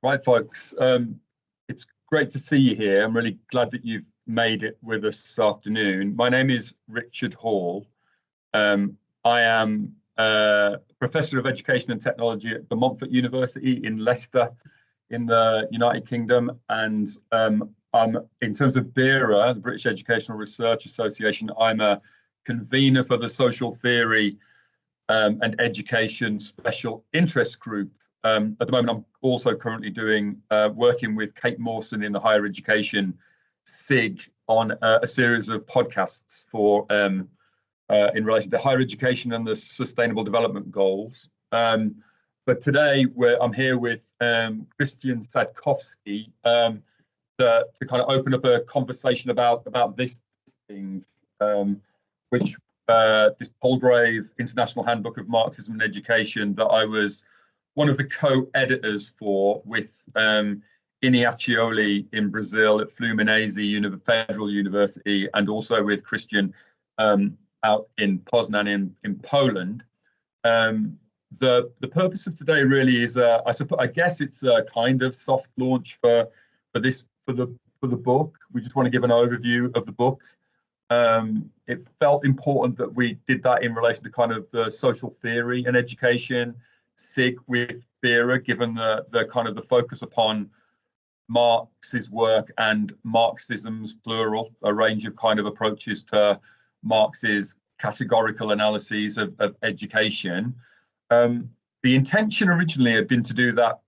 Right, folks. It's great to see you here. I'm really glad that you've made it with us this afternoon. My name is Richard Hall. I am Professor of Education and Technology at the Montfort University in Leicester in the United Kingdom. And in terms of BERA, the British Educational Research Association, I'm a convener for the Social Theory and Education Special Interest Group. At the moment, I'm also currently working with Kate Mawson in the Higher Education SIG on a series of podcasts for in relation to higher education and the Sustainable Development Goals. But today I'm here with Christian Sadkowski to kind of open up a conversation about this thing, which this Palgrave International Handbook of Marxism and Education that I was one of the co-editors for with Iniacioli in Brazil at Fluminense Federal University, and also with Christian out in Poznan in Poland. The purpose of today really is, I guess it's a kind of soft launch for the book. We just want to give an overview of the book. It felt important that we did that in relation to kind of the social theory and education SIG with BERA, given the kind of the focus upon Marx's work and Marxism's plural, a range of kind of approaches to Marx's categorical analyses of education. The intention originally had been to do that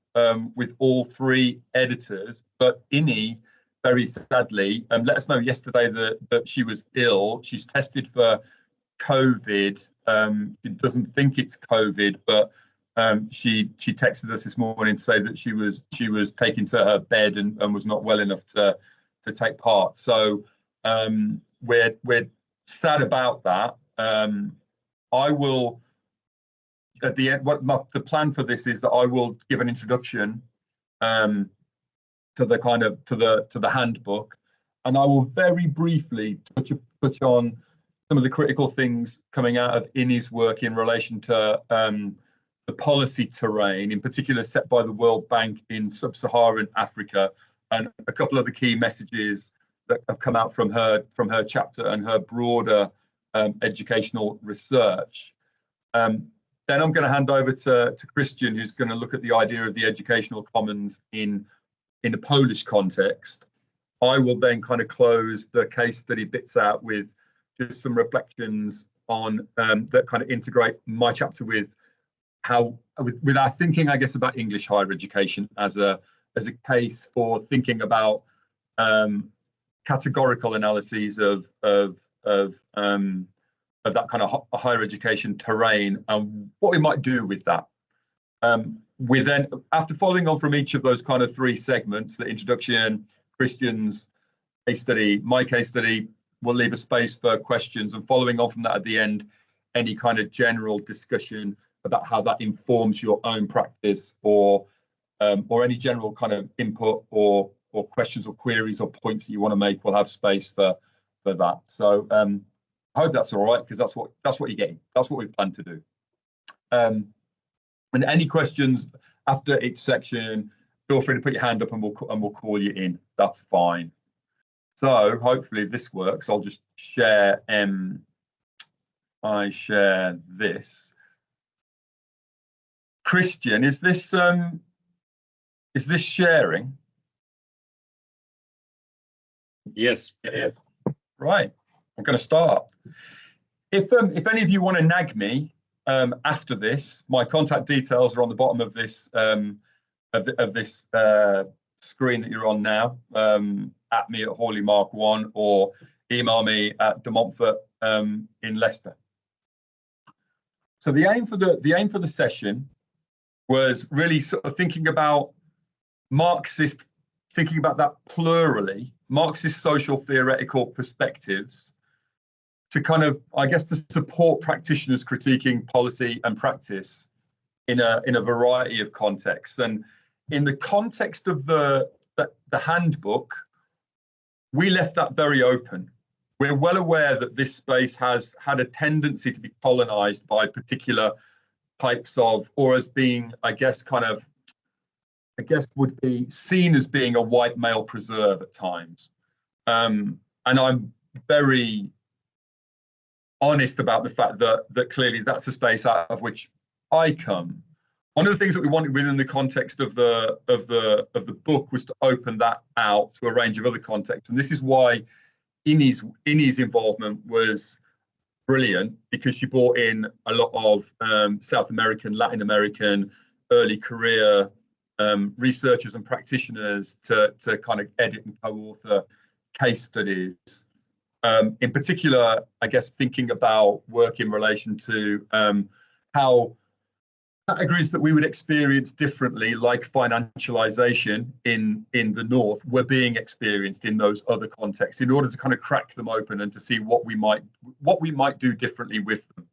with all three editors, but Ini, very sadly, let us know yesterday that she was ill. She's tested for COVID. She doesn't think it's COVID, but she texted us this morning to say that she was taken to her bed and was not well enough to take part. So we're sad about that. I will at the end. The plan for this is that I will give an introduction to the handbook, and I will very briefly touch on some of the critical things coming out of Ini's work in relation to the policy terrain, in particular set by the World Bank in sub-Saharan Africa, and a couple of the key messages that have come out from her chapter and her broader educational research. Then I'm going to hand over to Christian, who's going to look at the idea of the educational commons in a Polish context. I will then kind of close the case study bits out with just some reflections on that kind of integrate my chapter with our thinking, I guess, about English higher education as a case for thinking about categorical analyses of that kind of higher education terrain and what we might do with that. We then, after following on from each of those kind of three segments, the introduction, Christian's case study, my case study, we'll leave a space for questions, and following on from that at the end, any kind of general discussion about how that informs your own practice, or any general kind of input or questions or queries or points that you want to make. We'll have space for that. So I hope that's all right, because that's what you're getting. That's what we plan to do. And any questions after each section, feel free to put your hand up and we'll call you in. That's fine. So hopefully this works. I'll just share. I share this. Christian, is this sharing? Yes. Yeah. Right. I'm going to start. If any of you want to nag me after this, my contact details are on the bottom of this screen that you're on now. At me at HawleyMark1, or email me at de Montfort in Leicester. So the aim for the session was really sort of thinking about thinking about that plurally, Marxist social theoretical perspectives, to kind of, I guess, to support practitioners critiquing policy and practice in a variety of contexts. And in the context of the handbook, we left that very open. We're well aware that this space has had a tendency to be colonized by particular types of, or as being, I guess, kind of I guess, would be seen as being a white male preserve at times. And I'm very honest about the fact that clearly that's a space out of which I come. One of the things that we wanted within the context of the book was to open that out to a range of other contexts, and this is why Ini's involvement was brilliant, because she brought in a lot of South American, Latin American, early career researchers and practitioners to kind of edit and co-author case studies. In particular, I guess thinking about work in relation to how categories that we would experience differently, like financialization in the North, were being experienced in those other contexts, in order to kind of crack them open and to see what we might do differently with them.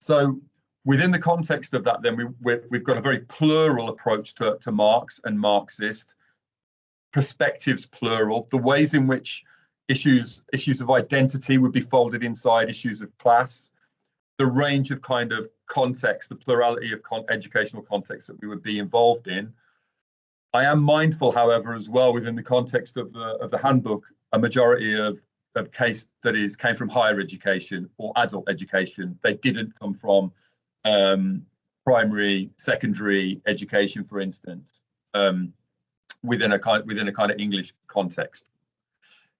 So within the context of that, then we've got a very plural approach to Marx and Marxist perspectives, plural. The ways in which issues of identity would be folded inside issues of class, the range of kind of context, the plurality of educational contexts that we would be involved in. I am mindful, however, as well, within the context of the handbook, a majority of case studies came from higher education or adult education. They didn't come from primary, secondary education, for instance, within a kind of English context.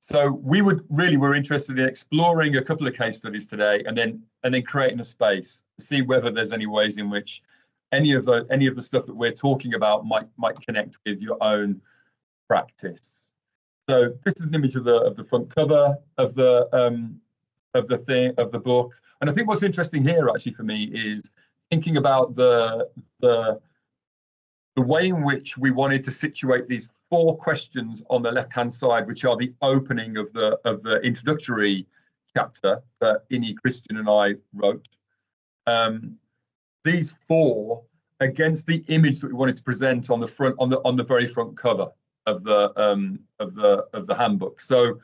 So we're interested in exploring a couple of case studies today, and then creating a space to see whether there's any ways in which any of the stuff that we're talking about might connect with your own practice. So this is an image of the front cover of the book, and I think what's interesting here actually for me is thinking about the way in which we wanted to situate these 4 questions on the left-hand side, which are the opening of the introductory chapter that Ini, Christian, and I wrote. These 4 against the image that we wanted to present on the very front cover of the handbook. So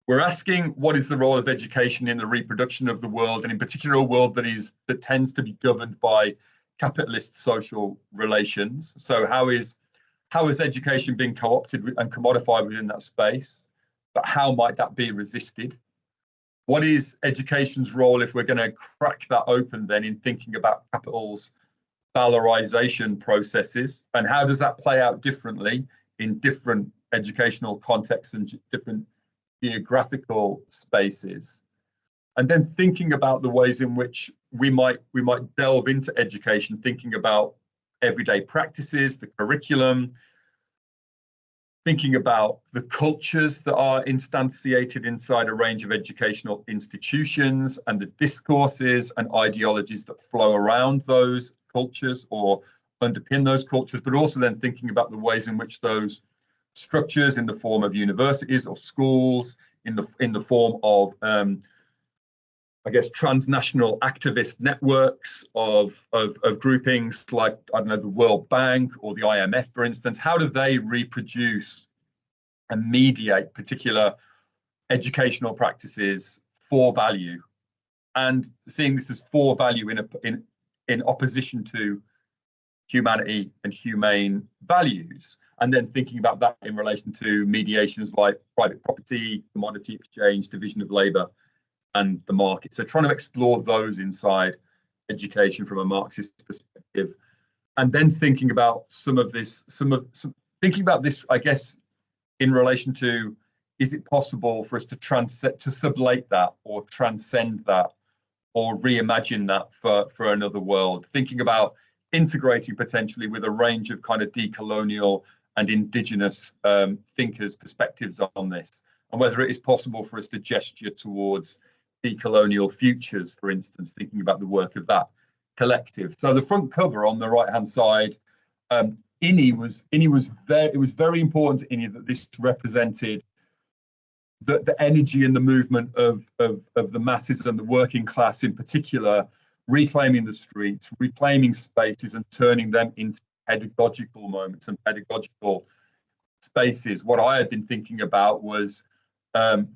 we're asking, what is the role of education in the reproduction of the world, and in particular a world that tends to be governed by capitalist social relations? So how is education being co-opted and commodified within that space? But how might that be resisted? What is education's role if we're going to crack that open then in thinking about capital's valorization processes? And how does that play out differently in different educational contexts and different geographical spaces? And then thinking about the ways in which we might delve into education, thinking about everyday practices, the curriculum, thinking about the cultures that are instantiated inside a range of educational institutions, and the discourses and ideologies that flow around those cultures or underpin those cultures, but also then thinking about the ways in which those structures, in the form of universities or schools, in the form of I guess transnational activist networks of groupings like, I don't know, the World Bank or the IMF, for instance, how do they reproduce and mediate particular educational practices for value, and seeing this as for value in opposition to humanity and humane values, and then thinking about that in relation to mediations like private property, commodity exchange, division of labor, and the market. So trying to explore those inside education from a Marxist perspective, and then thinking about thinking about this, I guess, in relation to, is it possible for us to sublate that, or transcend that, or reimagine that for another world? Thinking about integrating potentially with a range of kind of decolonial and indigenous thinkers' perspectives on this, and whether it is possible for us to gesture towards decolonial futures, for instance, thinking about the work of that collective. So the front cover on the right-hand side, it was very important to Ini that this represented the energy and the movement of the masses and the working class in particular, reclaiming the streets, reclaiming spaces, and turning them into pedagogical moments and pedagogical spaces. What I had been thinking about was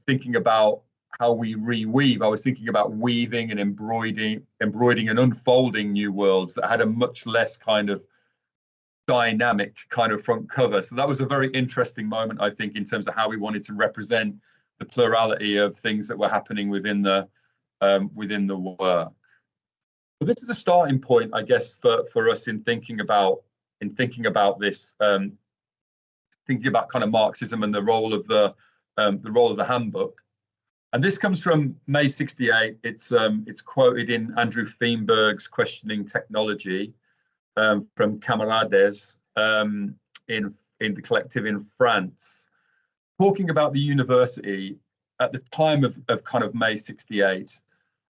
thinking about how we reweave. I was thinking about weaving and embroidering and unfolding new worlds that had a much less kind of dynamic kind of front cover. So that was a very interesting moment, I think, in terms of how we wanted to represent the plurality of things that were happening within the work. But this is a starting point, I guess, for us in thinking about this, thinking about kind of Marxism and the role of the handbook. And this comes from May '68. It's quoted in Andrew Feenberg's Questioning Technology from Camarades in the collective in France, talking about the university at the time of kind of May '68.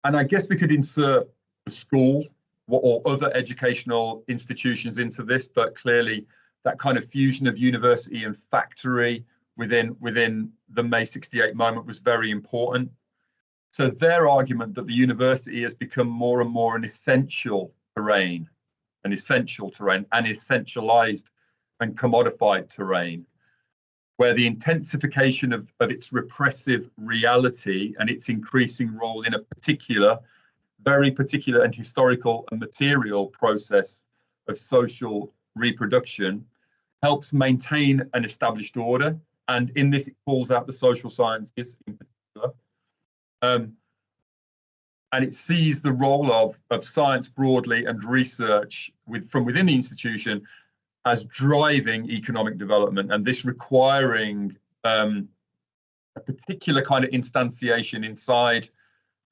And I guess we could insert the school or other educational institutions into this, but clearly that kind of fusion of university and factory within the May '68 moment was very important. So their argument that the university has become more and more an essential terrain, and essentialized and commodified terrain, where the intensification of its repressive reality and its increasing role in a very particular and historical and material process of social reproduction helps maintain an established order. And in this, it calls out the social sciences in particular. And it sees the role of science broadly and research from within the institution as driving economic development, and this requiring a particular kind of instantiation inside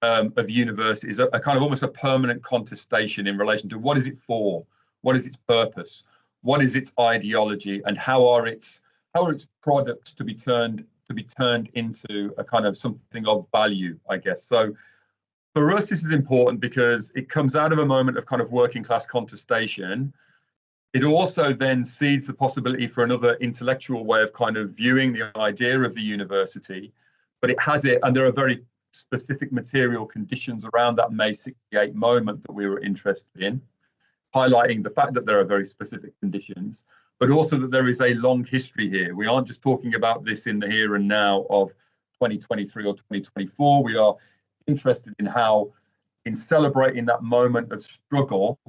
of universities, a kind of almost a permanent contestation in relation to what is it for, what is its purpose, what is its ideology, and how are its products to be turned into a kind of something of value, I guess. So for us, this is important because it comes out of a moment of kind of working class contestation. It also then seeds the possibility for another intellectual way of kind of viewing the idea of the university, but it has it, and there are very specific material conditions around that May '68 moment that we were interested in, highlighting the fact that there are very specific conditions, but also that there is a long history here. We aren't just talking about this in the here and now of 2023 or 2024. We are interested in how, in celebrating that moment of struggle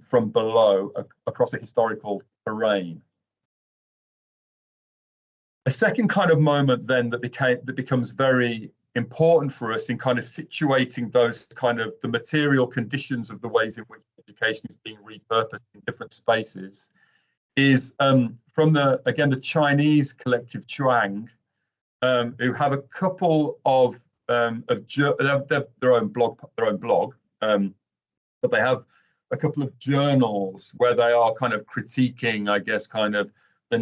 from below across a historical terrain. A second kind of moment then that becomes very important for us in kind of situating those kind of the material conditions of the ways in which education is being repurposed in different spaces is from the Chinese collective Chuang, who have a couple of their own blog, but they have a couple of journals where they are kind of critiquing, I guess, kind of the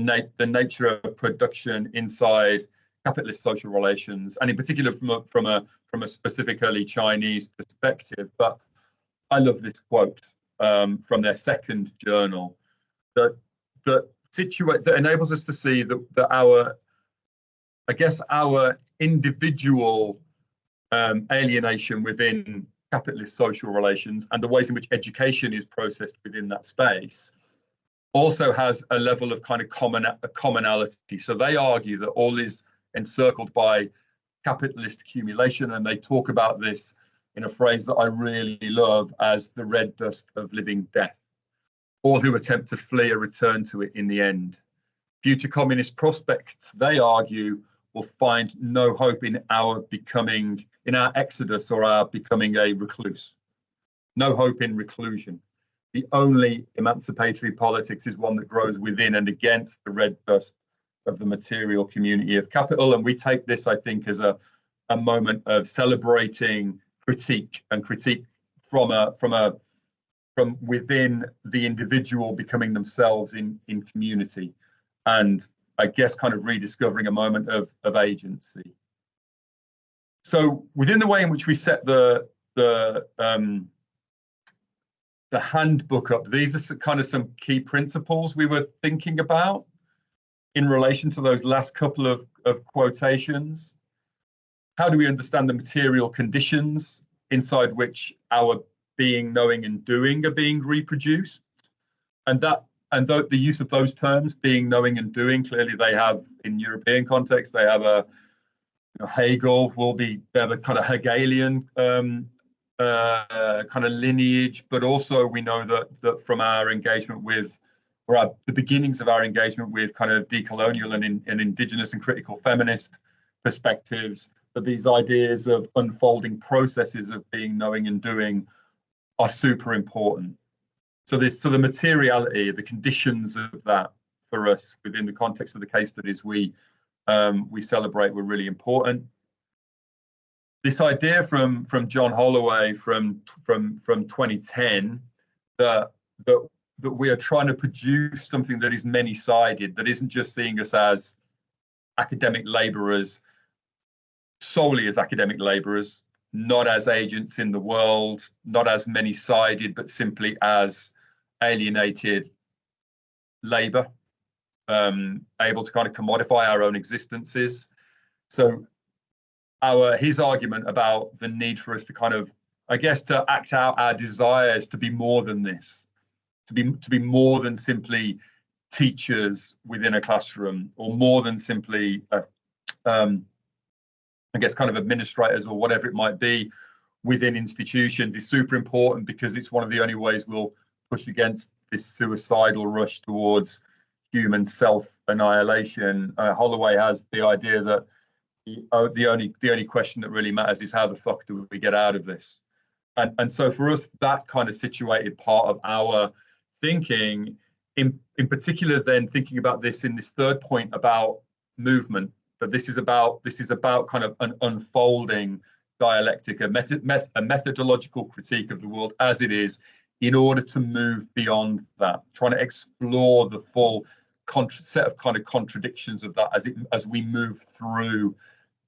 nature of production inside capitalist social relations, and in particular from a specifically Chinese perspective. But I love this quote from their second journal that enables us to see that our individual alienation within capitalist social relations and the ways in which education is processed within that space also has a level of kind of commonality. So they argue that all is encircled by capitalist accumulation, and they talk about this in a phrase that I really love as the red dust of living death. All who attempt to flee are returned to it in the end. Future communist prospects, they argue, will find no hope in our exodus or our becoming a recluse. No hope in reclusion. The only emancipatory politics is one that grows within and against the red dust of the material community of capital. And we take this, I think, as a moment of celebrating critique from within the individual becoming themselves in community, and I guess kind of rediscovering a moment of agency. So within the way in which we set the handbook up, these are kind of some key principles we were thinking about in relation to those last couple of quotations. How do we understand the material conditions inside which our being, knowing, and doing are being reproduced? And the use of those terms, being, knowing, and doing, clearly they have, in European context, they have Hegel they have a kind of Hegelian kind of lineage, but also we know that from our engagement with or the beginnings of our engagement with kind of decolonial and indigenous and critical feminist perspectives, but these ideas of unfolding processes of being, knowing, and doing are super important. So the materiality, the conditions of that for us within the context of the case studies we celebrate were really important. This idea from John Holloway from 2010 that we are trying to produce something that is many-sided, that isn't just seeing us as academic labourers, solely as academic labourers, not as agents in the world, not as many-sided, but simply as alienated labour, able to kind of commodify our own existences. So his argument about the need for us to kind of, I guess, to act out our desires to be more than this, to be more than simply teachers within a classroom, or more than simply I guess kind of administrators or whatever it might be within institutions, is super important, because it's one of the only ways we'll push against this suicidal rush towards human self-annihilation. Holloway has the idea that the only question that really matters is how the fuck do we get out of this? And so for us, that kind of situated part of our thinking, in particular, then thinking about this in this third point about movement, that this is about kind of an unfolding dialectic, a methodological critique of the world as it is, in order to move beyond that, trying to explore the full set of kind of contradictions of that as we move through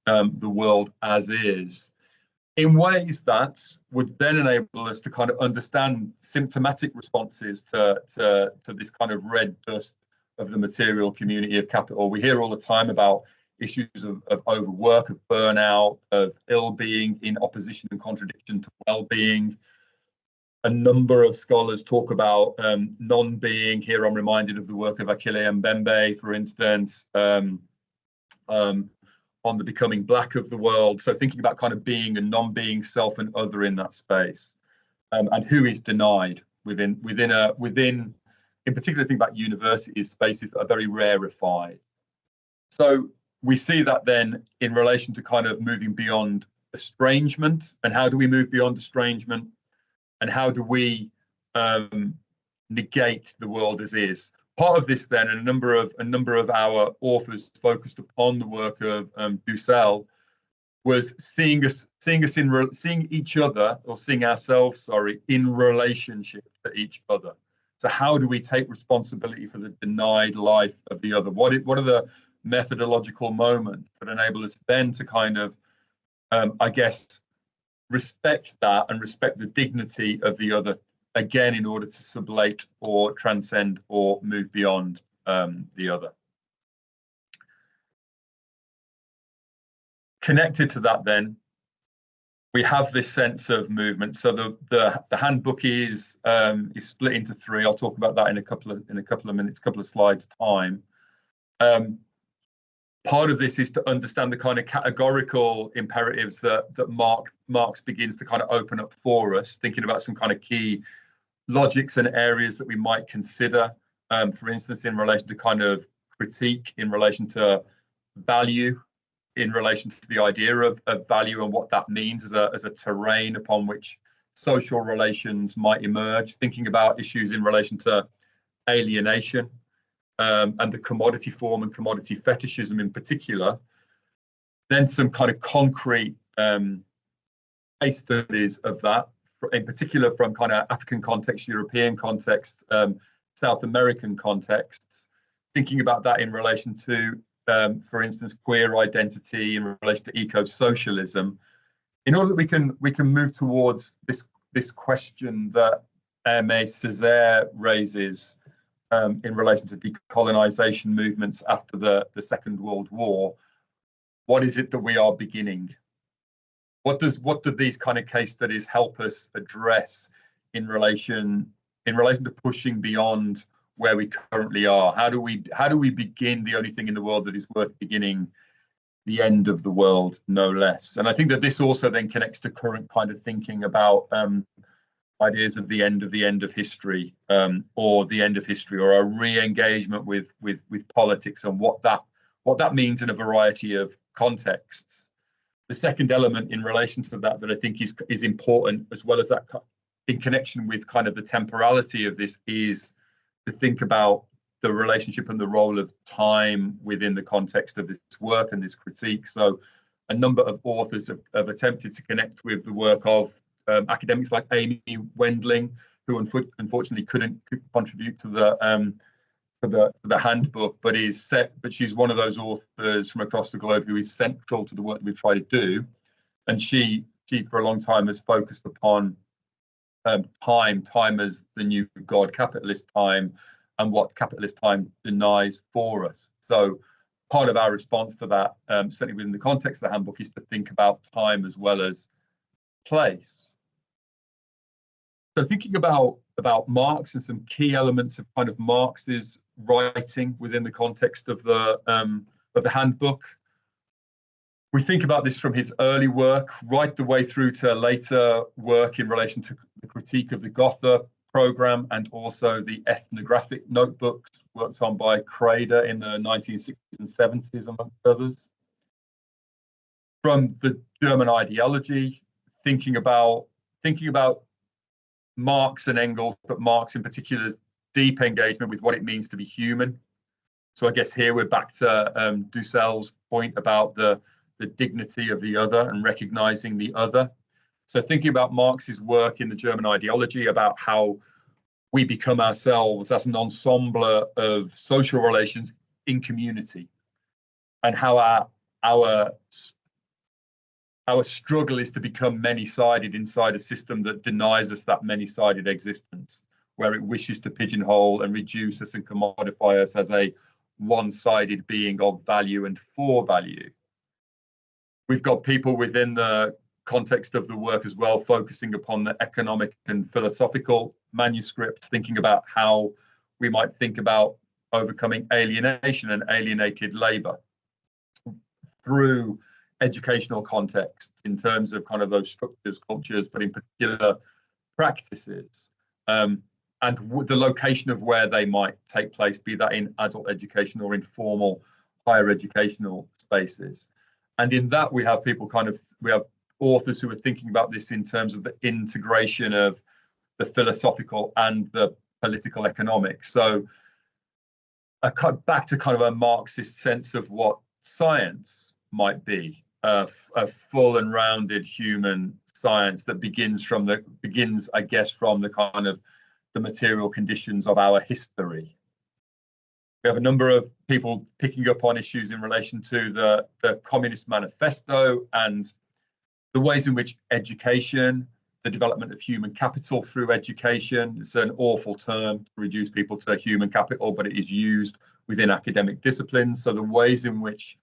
the world as is, in ways that would then enable us to kind of understand symptomatic responses to this kind of red dust of the material community of capital. We hear all the time about issues of overwork, of burnout, of ill-being in opposition and contradiction to well-being. A number of scholars talk about non-being. Here I'm reminded of the work of Akile Mbembe, for instance, on the becoming black of the world. So thinking about kind of being and non-being, self and other in that space, and who is denied within, in particular, think about universities, spaces that are very rarefied. So we see that then in relation to kind of moving beyond estrangement, and how do we move beyond estrangement, and how do we negate the world as is? Part of this then, and a number of our authors focused upon the work of Dussel, was seeing each other, or seeing ourselves, sorry, in relationship to each other. So how do we take responsibility for the denied life of the other? What are the methodological moments that enable us then to kind of, I guess, respect that and respect the dignity of the other, again, in order to sublate or transcend or move beyond the other. Connected to that, then, we have this sense of movement. So the handbook is split into three. I'll talk about that in a couple of minutes, couple of slides time. Part of this is to understand the kind of categorical imperatives that Marx begins to kind of open up for us, thinking about some kind of key logics and areas that we might consider, for instance, in relation to kind of critique, in relation to value, in relation to the idea of value and what that means as a terrain upon which social relations might emerge, thinking about issues in relation to alienation, and the commodity form and commodity fetishism in particular. Then some kind of concrete case studies of that, in particular from kind of African context, European context, South American contexts, thinking about that in relation to, for instance, queer identity, in relation to eco-socialism, in order that we can move towards this question that Aimé Césaire raises in relation to decolonization movements after the Second World War. What is it that we are beginning? What do these kind of case studies help us address in relation to pushing beyond where we currently are? How do we begin the only thing in the world that is worth beginning, the end of the world, no less? And I think that this also then connects to current kind of thinking about ideas of the end of history, or the end of history, or a re-engagement with politics and what that means in a variety of contexts. The second element in relation to that I think is important, as well as that in connection with kind of the temporality of this, is to think about the relationship and the role of time within the context of this work and this critique. So a number of authors have attempted to connect with the work of academics like Amy Wendling, who unfortunately couldn't contribute to the handbook, but she's one of those authors from across the globe who is central to the work we try to do. And she for a long time has focused upon time as the new God, capitalist time, and what capitalist time denies for us. So part of our response to that, certainly within the context of the handbook, is to think about time as well as place. So thinking about Marx and some key elements of kind of Marx's writing within the context of the handbook, we think about this from his early work right the way through to later work in relation to the critique of the Gotha program, and also the ethnographic notebooks worked on by Crader in the 1960s and 70s, amongst others. From the German ideology, thinking about Marx and Engels, but Marx in particular's deep engagement with what it means to be human. So I guess here we're back to Dussell's point about the dignity of the other and recognizing the other. So thinking about Marx's work in the German ideology, about how we become ourselves as an ensemble of social relations in community, and how our struggle is to become many-sided inside a system that denies us that many-sided existence, where it wishes to pigeonhole and reduce us and commodify us as a one-sided being of value and for value. We've got people within the context of the work as well, focusing upon the economic and philosophical manuscripts, thinking about how we might think about overcoming alienation and alienated labor through educational contexts, in terms of kind of those structures, cultures, but in particular practices, and the location of where they might take place, be that in adult education or in formal higher educational spaces. And in that we have authors who are thinking about this in terms of the integration of the philosophical and the political economics. So back to kind of a Marxist sense of what science might be, a full and rounded human science that begins, I guess, from the kind of the material conditions of our history. We have a number of people picking up on issues in relation to the Communist Manifesto and the ways in which education, the development of human capital through education, it's an awful term to reduce people to human capital, but it is used within academic disciplines. So the ways in which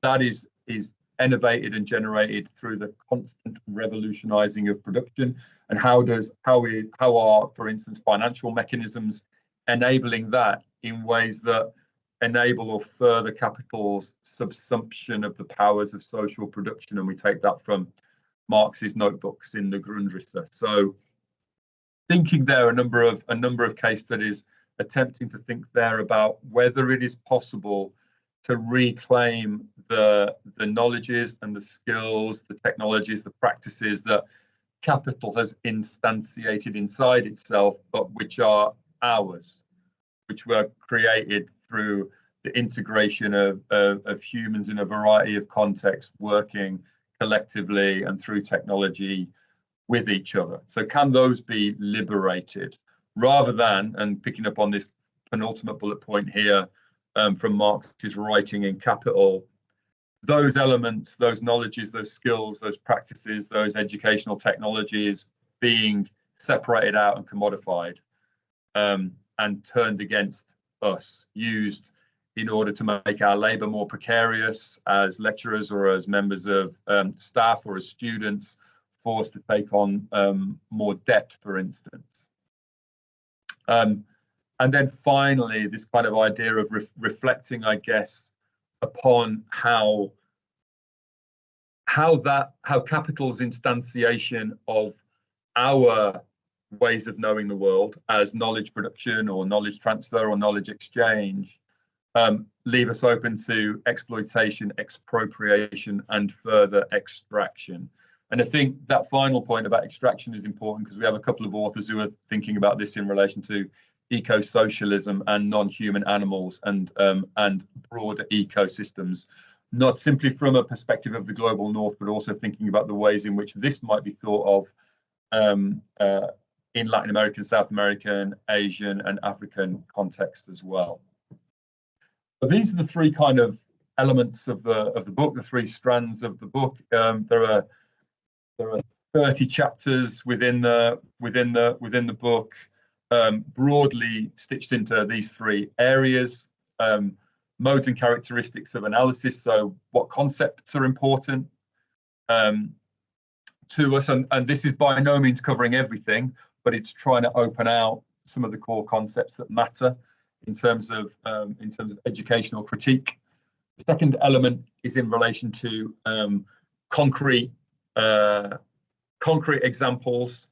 that is innovated and generated through the constant revolutionizing of production, and how are, for instance, financial mechanisms enabling that in ways that enable or further capital's subsumption of the powers of social production. And we take that from Marx's notebooks in the Grundrisse. So thinking there, a number of case studies attempting to think there about whether it is possible to reclaim the knowledges and the skills, the technologies, the practices that capital has instantiated inside itself, but which are ours, which were created through the integration of humans in a variety of contexts, working collectively and through technology with each other. So can those be liberated, rather than, and picking up on this penultimate bullet point here from Marx's writing in Capital, those elements, those knowledges, those skills, those practices, those educational technologies being separated out and commodified and turned against us, used in order to make our labour more precarious as lecturers or as members of staff or as students, forced to take on more debt, for instance. And then finally, this kind of idea of reflecting, I guess, upon how capital's instantiation of our ways of knowing the world as knowledge production or knowledge transfer or knowledge exchange leave us open to exploitation, expropriation, and further extraction. And I think that final point about extraction is important because we have a couple of authors who are thinking about this in relation to eco-socialism and non-human animals and broader ecosystems, not simply from a perspective of the global north, but also thinking about the ways in which this might be thought of in Latin American, South American, Asian, and African context as well. But these are the three kind of elements of the book, the three strands of the book. There are 30 chapters within the book, broadly stitched into these three areas: modes and characteristics of analysis. So, what concepts are important to us, and this is by no means covering everything, but it's trying to open out some of the core concepts that matter in terms of educational critique. The second element is in relation to concrete examples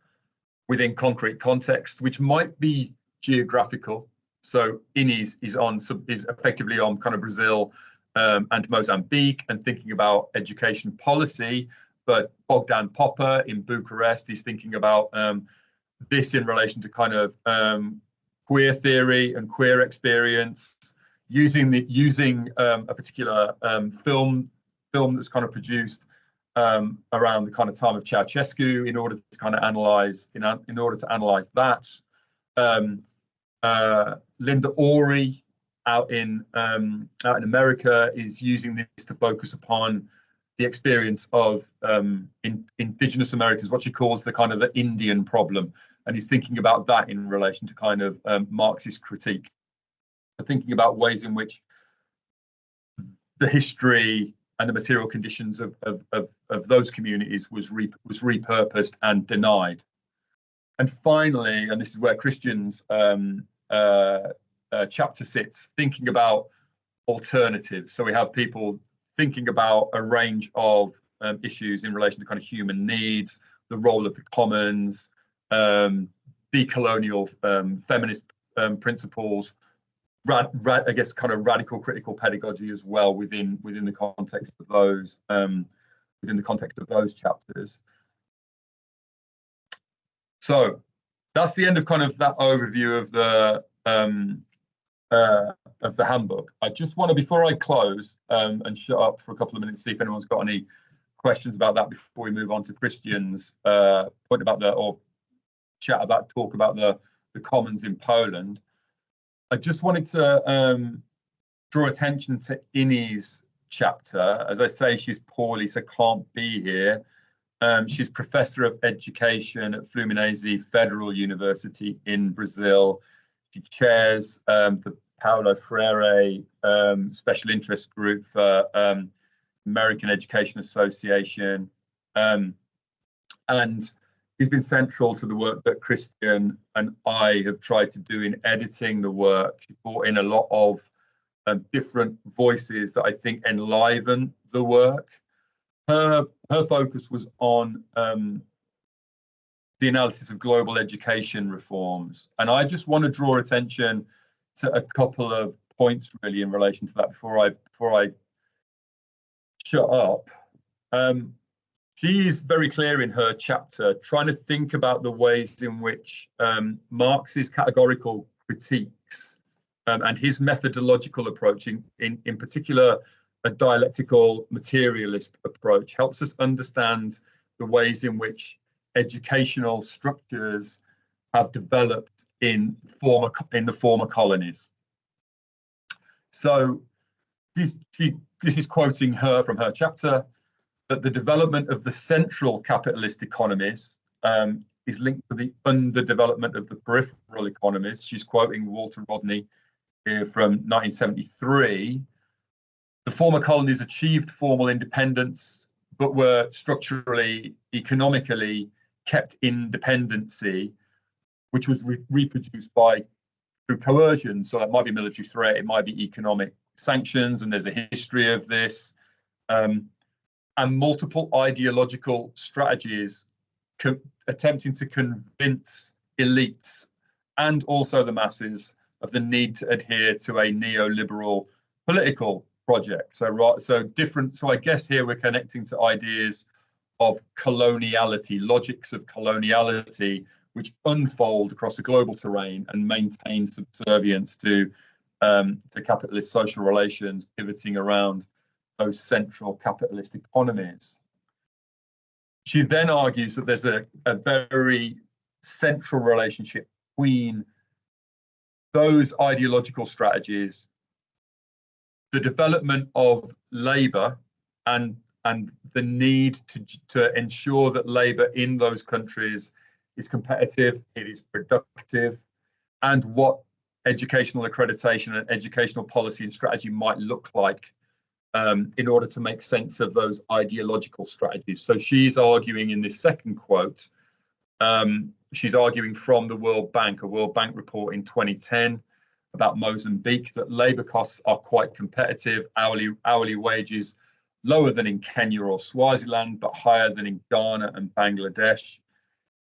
within concrete context, which might be geographical. So Innes is effectively on kind of Brazil and Mozambique and thinking about education policy, but Bogdan Popper in Bucharest is thinking about this in relation to kind of queer theory and queer experience, using a particular film that's kind of produced around the kind of time of Ceausescu in order to kind of analyze that. Linda Ori out in America is using this to focus upon the experience of indigenous Americans, what she calls the kind of the Indian problem, and he's thinking about that in relation to kind of Marxist critique, thinking about ways in which the history and the material conditions of those communities was repurposed and denied. And finally, and this is where Christian's chapter sits, thinking about alternatives. So we have people thinking about a range of issues in relation to kind of human needs, the role of the commons, decolonial feminist principles, I guess kind of radical critical pedagogy as well within the context of those chapters. So that's the end of kind of that overview of the handbook. I just want to, before I close and shut up for a couple of minutes, see if anyone's got any questions about that before we move on to Christian's point about talk about the commons in Poland. I just wanted to draw attention to Innie's chapter. As I say, she's poorly, so can't be here. She's Professor of Education at Fluminense Federal University in Brazil. She chairs the Paulo Freire Special Interest Group for American Education Association. And he's been central to the work that Christian and I have tried to do in editing the work. She brought in a lot of different voices that I think enliven the work. Her focus was on the analysis of global education reforms. And I just want to draw attention to a couple of points really in relation to that before I shut up. She is very clear in her chapter, trying to think about the ways in which Marx's categorical critiques and his methodological approach, in particular, a dialectical materialist approach, helps us understand the ways in which educational structures have developed in the former colonies. So this is quoting her from her chapter, that the development of the central capitalist economies is linked to the underdevelopment of the peripheral economies. She's quoting Walter Rodney here from 1973. The former colonies achieved formal independence, but were structurally, economically kept in dependency, which was reproduced through coercion. So that might be military threat, it might be economic sanctions, and there's a history of this. And multiple ideological strategies attempting to convince elites and also the masses of the need to adhere to a neoliberal political project. So I guess here we're connecting to ideas of coloniality, logics of coloniality, which unfold across the global terrain and maintain subservience to capitalist social relations, pivoting around those central capitalist economies. She then argues that there's a very central relationship between those ideological strategies, the development of labour, and the need to ensure that labour in those countries is competitive, it is productive, and what educational accreditation and educational policy and strategy might look like in order to make sense of those ideological strategies. So she's arguing in this second quote, she's arguing from the World Bank, a World Bank report in 2010 about Mozambique, that labour costs are quite competitive, hourly wages lower than in Kenya or Swaziland, but higher than in Ghana and Bangladesh.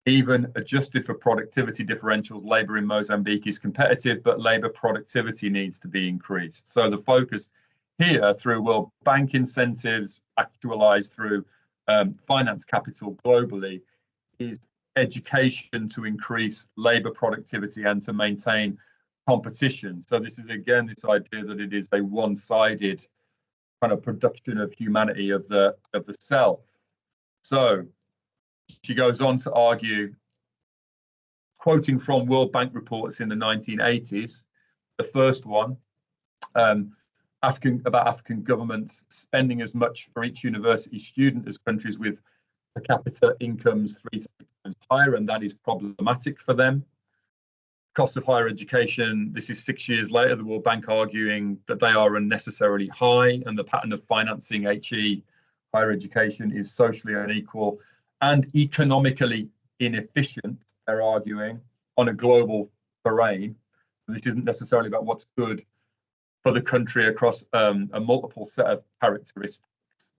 Even adjusted for productivity differentials, labour in Mozambique is competitive, but labour productivity needs to be increased. So the focus here, through World Bank incentives, actualised through finance capital globally, is education to increase labour productivity and to maintain competition. So this is again this idea that it is a one-sided kind of production of humanity of the self. So she goes on to argue, quoting from World Bank reports in the 1980s, the first one, about African governments spending as much for each university student as countries with per capita incomes 3 times higher, and that is problematic for them. Cost of higher education, this is 6 years later, the World Bank arguing that they are unnecessarily high, and the pattern of financing HE, higher education, is socially unequal and economically inefficient, they're arguing, on a global terrain. This isn't necessarily about what's good for the country across a multiple set of characteristics.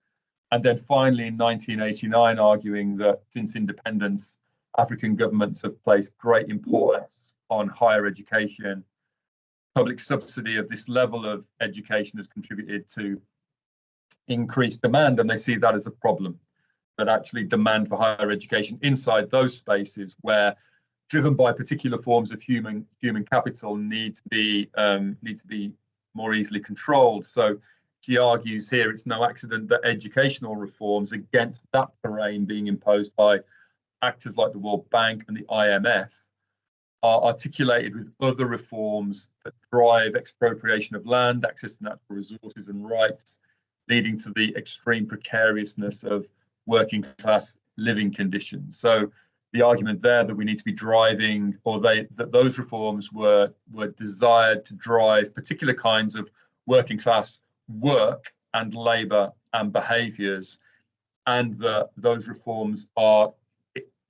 And then finally in 1989, arguing that since independence, African governments have placed great importance on higher education. Public subsidy of this level of education has contributed to increased demand, and they see that as a problem. That actually demand for higher education inside those spaces, where driven by particular forms of human capital, need to be more easily controlled. So she argues here it's no accident that educational reforms against that terrain being imposed by actors like the World Bank and the IMF are articulated with other reforms that drive expropriation of land, access to natural resources and rights, leading to the extreme precariousness of working class living conditions. So the argument there that we need to be driving, or that those reforms were desired to drive particular kinds of working class work and labour and behaviours, and that those reforms are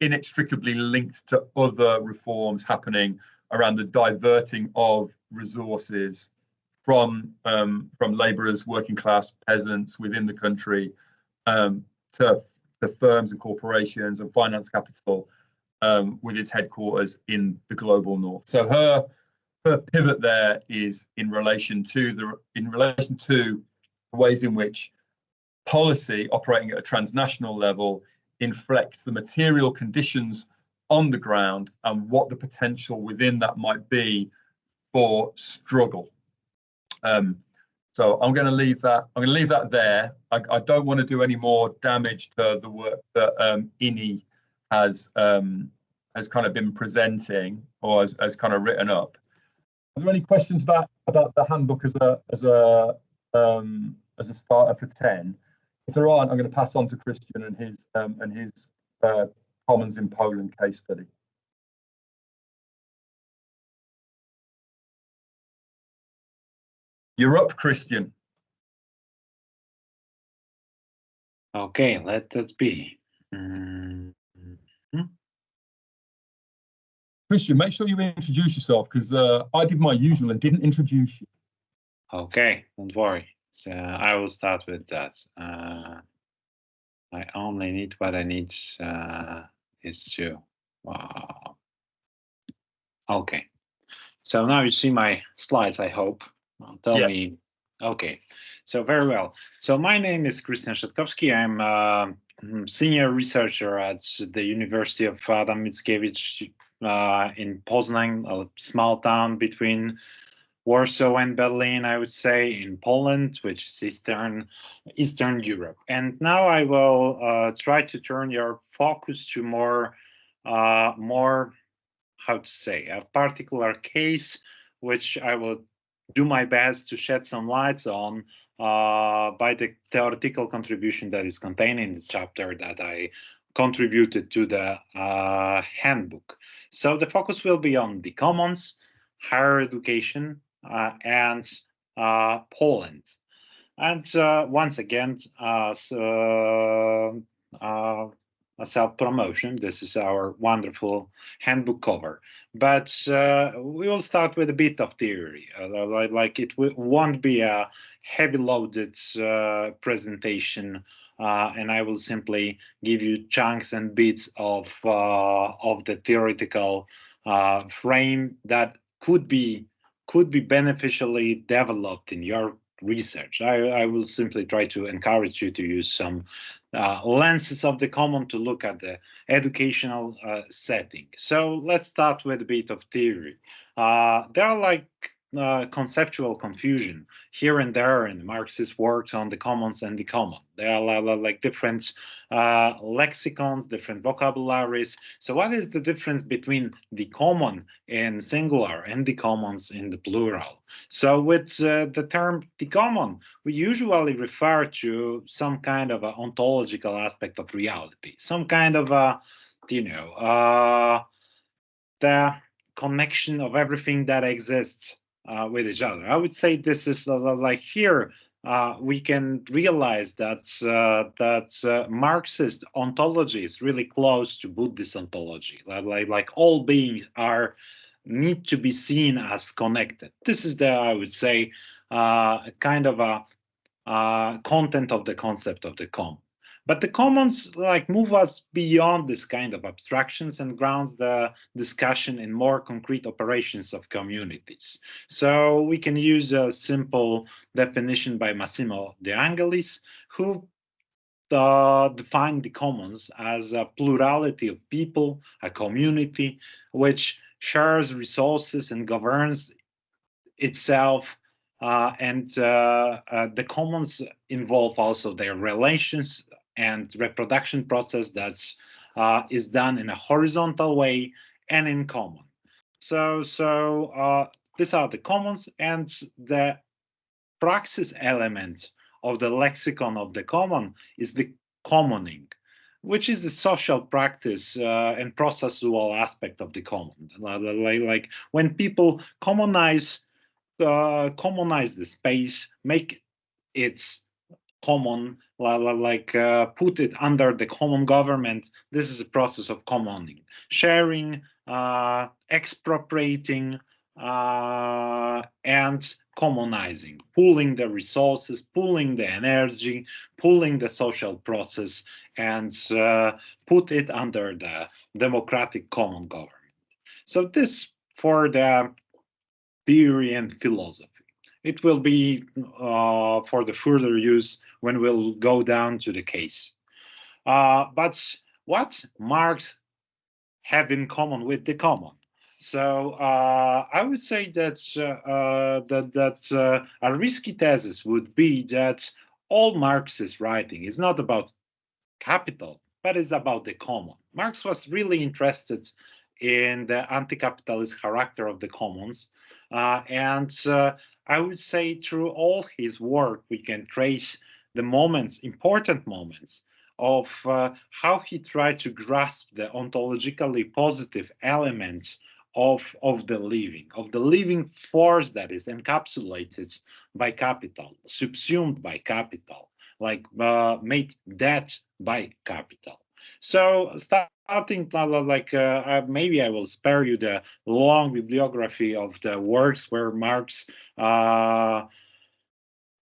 inextricably linked to other reforms happening around the diverting of resources from labourers, working class, peasants within the country to firms and corporations and finance capital with its headquarters in the global north. So her pivot there is in relation to the ways in which policy operating at a transnational level inflects the material conditions on the ground and what the potential within that might be for struggle. So I'm going to leave that there. I don't want to do any more damage to the work that INI has kind of been presenting or has kind of written up. Are there any questions about the handbook as a starter for 10? If there aren't, I'm going to pass on to Christian and his Commons in Poland case study. You're up, Christian. Okay, let that be. Christian, make sure you introduce yourself, because I did my usual and didn't introduce you. Okay, don't worry. So I will start with that. I only need what I need is to Okay. So now you see my slides, I hope. Tell Yes. me. Okay. So very well. So my name is Christian Szatkowski. I'm a senior researcher at the University of Adam Mickiewicz in Poznań, a small town between Warsaw and Berlin, I would say, in Poland, which is Eastern Europe. And now I will try to turn your focus to more, how to say, a particular case, which I will do my best to shed some lights on by the theoretical contribution that is contained in the chapter that I contributed to the handbook. So the focus will be on the commons, higher education, and Poland. And once again, a self-promotion. This is our wonderful handbook cover. But we will start with a bit of theory. Like it won't be a heavy-loaded presentation, and I will simply give you chunks and bits of the theoretical frame that could be beneficially developed in your research. I will simply try to encourage you to use some lenses of the common to look at the educational setting. So let's start with a bit of theory. There are like conceptual confusion here and there in Marxist works on the commons and the common. There are like different lexicons, different vocabularies. So what is the difference between the common in singular and the commons in the plural? So with the term the common, we usually refer to some kind of an ontological aspect of reality, some kind of a, the connection of everything that exists with each other. I would say this is like here we can realize that Marxist ontology is really close to Buddhist ontology. Like all beings need to be seen as connected. This is I would say, kind of a content of the concept of the common. But the commons like move us beyond this kind of abstractions and grounds the discussion in more concrete operations of communities. So we can use a simple definition by Massimo De Angelis, who defined the commons as a plurality of people, a community which shares resources and governs itself. And the commons involve also their relations and reproduction process that is done in a horizontal way and in common. So these are the commons, and the praxis element of the lexicon of the common is the commoning, which is the social practice and processual aspect of the common. Like when people commonize the space, make it common, like put it under the common government. This is a process of commoning, sharing, expropriating, and commonizing, pooling the resources, pooling the energy, pooling the social process, and put it under the democratic common government. So this for the theory and philosophy. It will be for the further use when we'll go down to the case. But what Marx have in common with the common? So I would say that a risky thesis would be that all Marxist writing is not about capital, but is about the common. Marx was really interested in the anti-capitalist character of the commons, and I would say through all his work we can trace the important moments of how he tried to grasp the ontologically positive element of the living force that is encapsulated by capital, subsumed by capital, like made dead by capital. So starting like maybe I will spare you the long bibliography of the works where Marx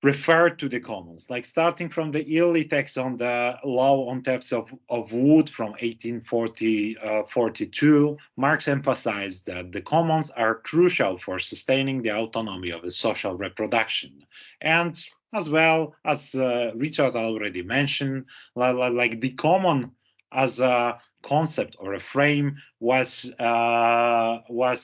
referred to the commons, like starting from the early text on the law on thefts of wood from 1842. Marx emphasized that the commons are crucial for sustaining the autonomy of the social reproduction. And as well as Richard already mentioned, like the common as a concept or a frame was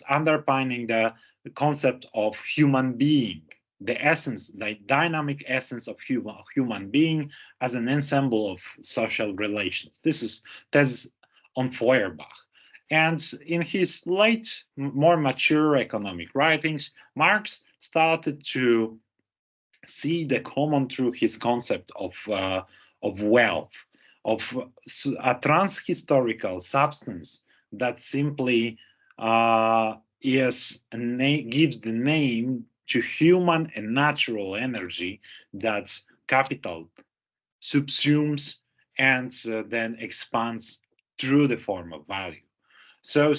underpinning the concept of human being, the essence, the dynamic essence of human being as an ensemble of social relations. This is on Feuerbach. And in his late, more mature economic writings, Marx started to see the common through his concept of wealth, of a transhistorical substance that simply gives the name to human and natural energy that capital subsumes and then expands through the form of value. So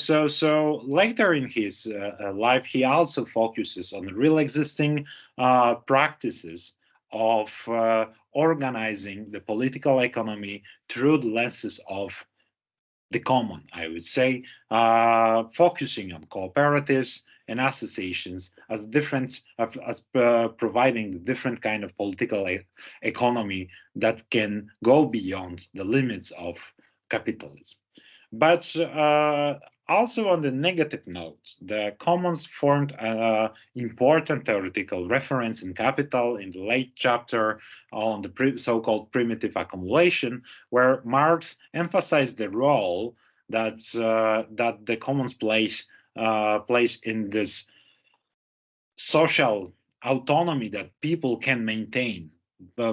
later in his life, he also focuses on real existing practices of organizing the political economy through the lenses of the common, I would say, focusing on cooperatives and associations as providing the different kind of political economy that can go beyond the limits of capitalism. But also on the negative note, the commons formed an important theoretical reference in Capital in the late chapter on the so-called primitive accumulation, where Marx emphasized the role that the commons plays in this social autonomy that people can maintain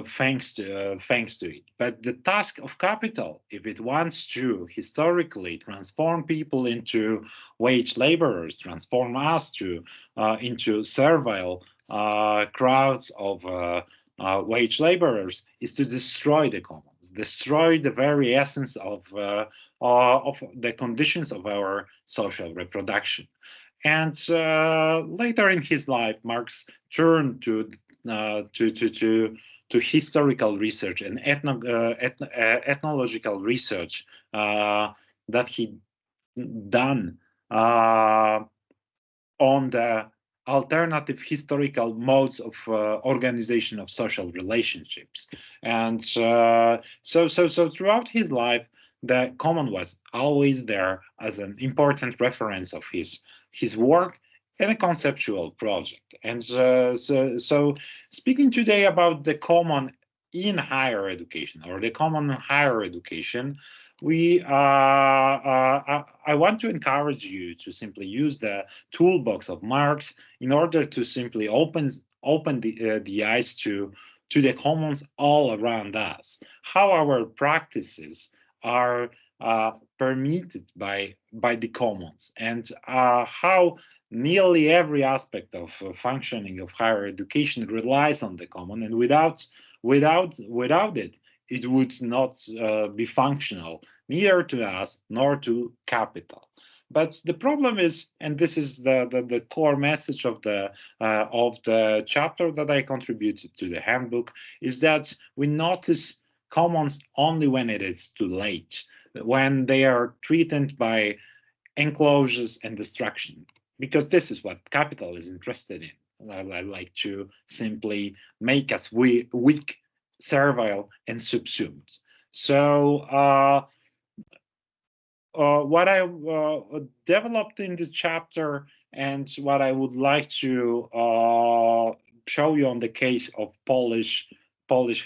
thanks to it. But the task of capital, if it wants to historically transform people into wage laborers, transform us into servile crowds of wage laborers, is to destroy the commons, destroy the very essence of the conditions of our social reproduction. And later in his life, Marx turned to historical research and ethnological research that he done on the alternative historical modes of organization of social relationships. And so throughout his life, the common was always there as an important reference of his work and a conceptual project. And so speaking today about the common in higher education, or the common higher education, I want to encourage you to simply use the toolbox of Marx in order to simply open the eyes to the commons all around us, how our practices are permitted by the commons, and how nearly every aspect of functioning of higher education relies on the common, and without it, it would not be functional, neither to us nor to capital. But the problem is, and this is the core message of the chapter that I contributed to the handbook, is that we notice commons only when it is too late, when they are threatened by enclosures and destruction, because this is what capital is interested in. I like to simply make us weak, servile, and subsumed. So what I developed in the chapter, and what I would like to show you on the case of Polish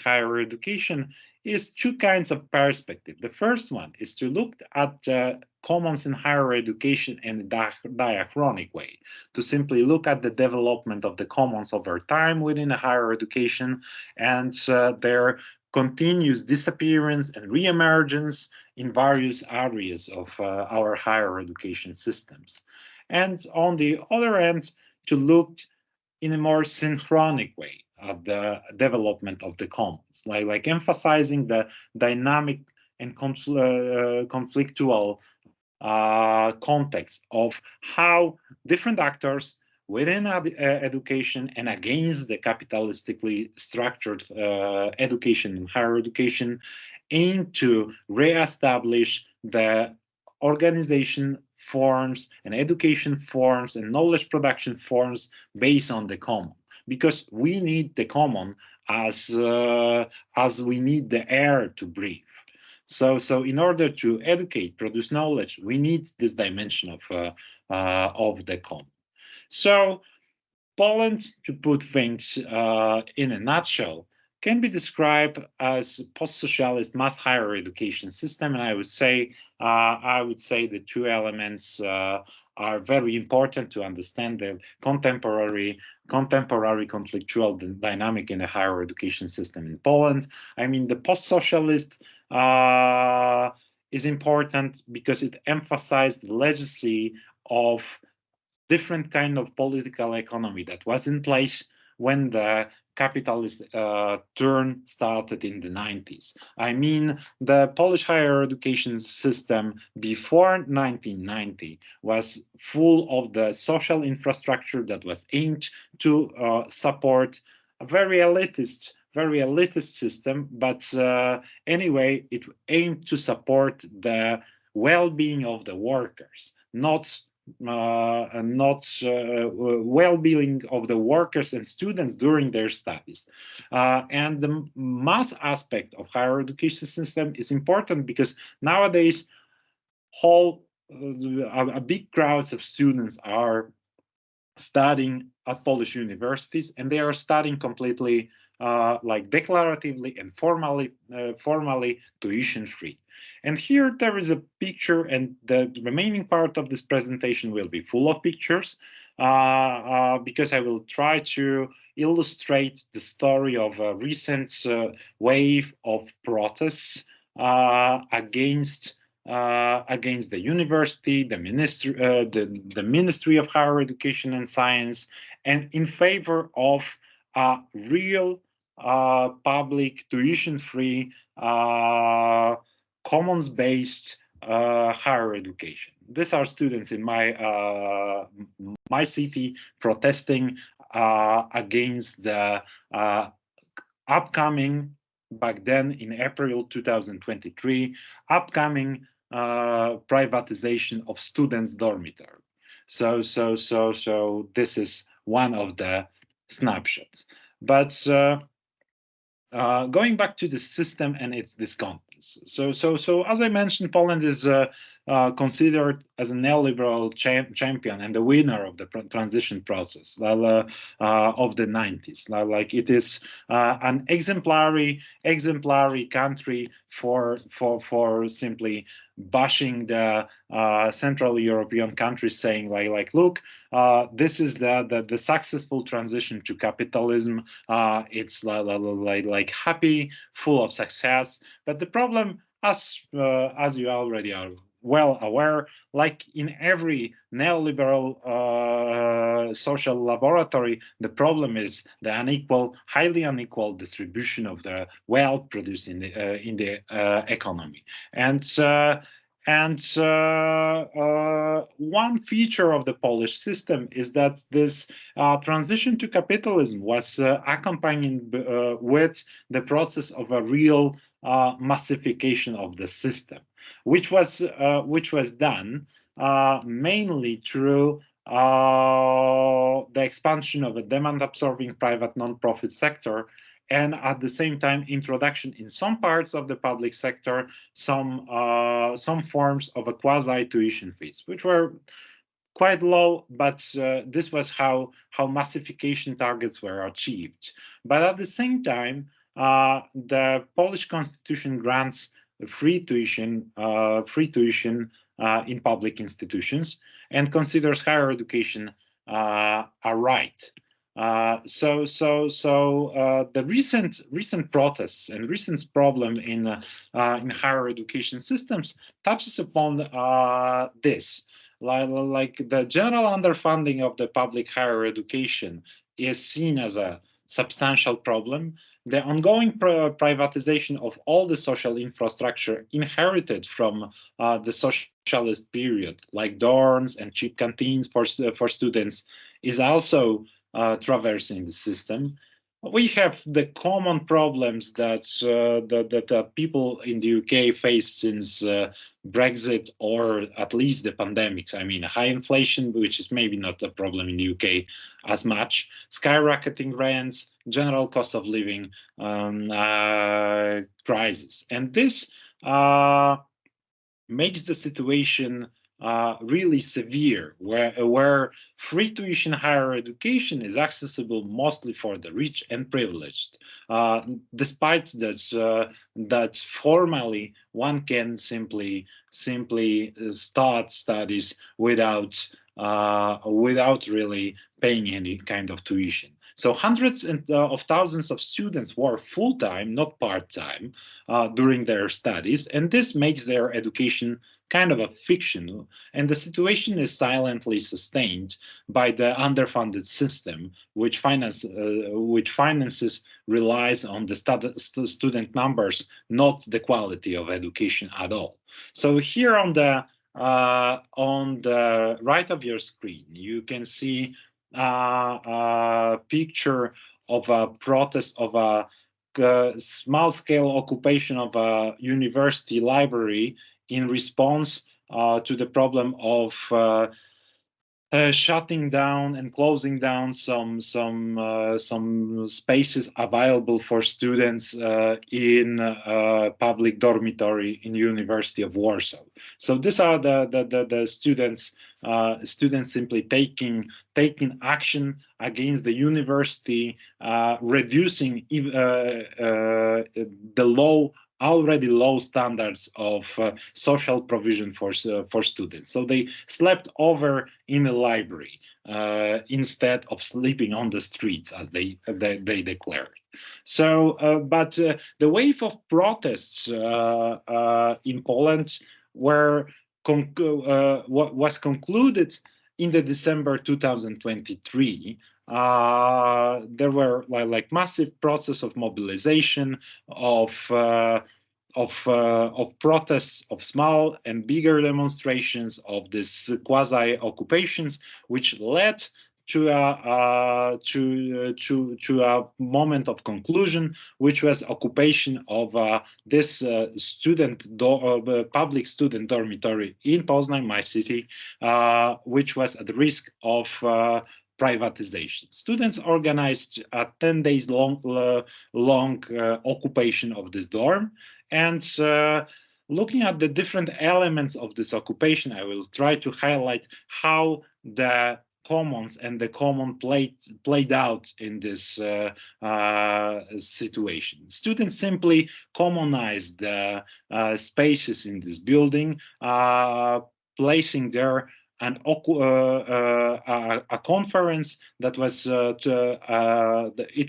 higher education, is two kinds of perspective. The first one is to look at commons in higher education in a diachronic way, to simply look at the development of the commons over time within a higher education, and their continuous disappearance and re-emergence in various areas of our higher education systems. And on the other end, to look in a more synchronic way of the development of the commons, like emphasizing the dynamic and conflictual context of how different actors within education and against the capitalistically structured education and higher education, aim to re-establish the organization forms and education forms and knowledge production forms based on the common, because we need the common as we need the air to breathe. So in order to educate, produce knowledge, we need this dimension of the common. So Poland, to put things in a nutshell, can be described as post-socialist mass higher education system, and I would say the two elements are very important to understand the contemporary conflictual dynamic in the higher education system in Poland. I mean, the post-socialist is important because it emphasized the legacy of different kind of political economy that was in place when the capitalist turn started in the 90s. I mean, the Polish higher education system before 1990 was full of the social infrastructure that was aimed to support a very elitist system, but anyway, it aimed to support the well-being of the workers, not well-being of the workers and students during their studies. And the mass aspect of higher education system is important because nowadays a big crowds of students are studying at Polish universities, and they are studying completely like declaratively and formally tuition-free. And here there is a picture, and the remaining part of this presentation will be full of pictures because I will try to illustrate the story of a recent wave of protests against the university, the Ministry of Higher Education and Science, and in favor of real public tuition-free commons-based higher education. These are students in my city protesting against the upcoming, back then in April 2023, upcoming privatization of students' dormitory. So this is one of the snapshots. But going back to the system and its discontents. So as I mentioned, Poland is considered as a neoliberal champion and the winner of the transition process of the 90s. Like it is an exemplary country for simply bashing the Central European countries, saying like look, this is the successful transition to capitalism. It's like happy, full of success. But the problem, as you already are well aware, like in every neoliberal social laboratory, the problem is the highly unequal distribution of the wealth produced in the economy. And one feature of the Polish system is that this transition to capitalism was accompanied with the process of a real massification of the system, which was done mainly through the expansion of a demand-absorbing private non-profit sector, and at the same time introduction in some parts of the public sector some forms of a quasi-tuition fees, which were quite low, but this was how massification targets were achieved. But at the same time, the Polish constitution grants free tuition in public institutions and considers higher education a right. The recent protests and recent problem in higher education systems touches upon this. Like the general underfunding of the public higher education is seen as a substantial problem. The ongoing privatization of all the social infrastructure inherited from the socialist period, like dorms and cheap canteens for students, is also traversing the system. We have the common problems that people in the UK face since Brexit, or at least the pandemics. I mean, high inflation, which is maybe not a problem in the UK as much, skyrocketing rents, general cost of living crisis. And this makes the situation really severe, where free tuition higher education is accessible mostly for the rich and privileged, despite that formally one can simply start studies without really paying any kind of tuition. So hundreds of thousands of students work full-time, not part-time, during their studies, and this makes their education kind of a fiction. And the situation is silently sustained by the underfunded system, which finances relies on the student numbers, not the quality of education at all. So here on the right of your screen, you can see a picture of a protest of a small-scale occupation of a university library in response to the problem of shutting down and closing down some spaces available for students in public dormitory in University of Warsaw. So these are the students simply taking action against the university, reducing the already low standards of social provision for students. So they slept over in the library instead of sleeping on the streets, as they declared. So, but the wave of protests in Poland was concluded in the December 2023. There were like massive process of mobilization of protests, of small and bigger demonstrations, of these quasi-occupations, which led to a moment of conclusion, which was occupation of this public student dormitory in Poznań, my city, which was at risk of privatization. Students organized a 10 days long occupation of this dorm, and looking at the different elements of this occupation, I will try to highlight how the commons and the common played out in this situation. Students simply commonized the spaces in this building, placing there a conference that was it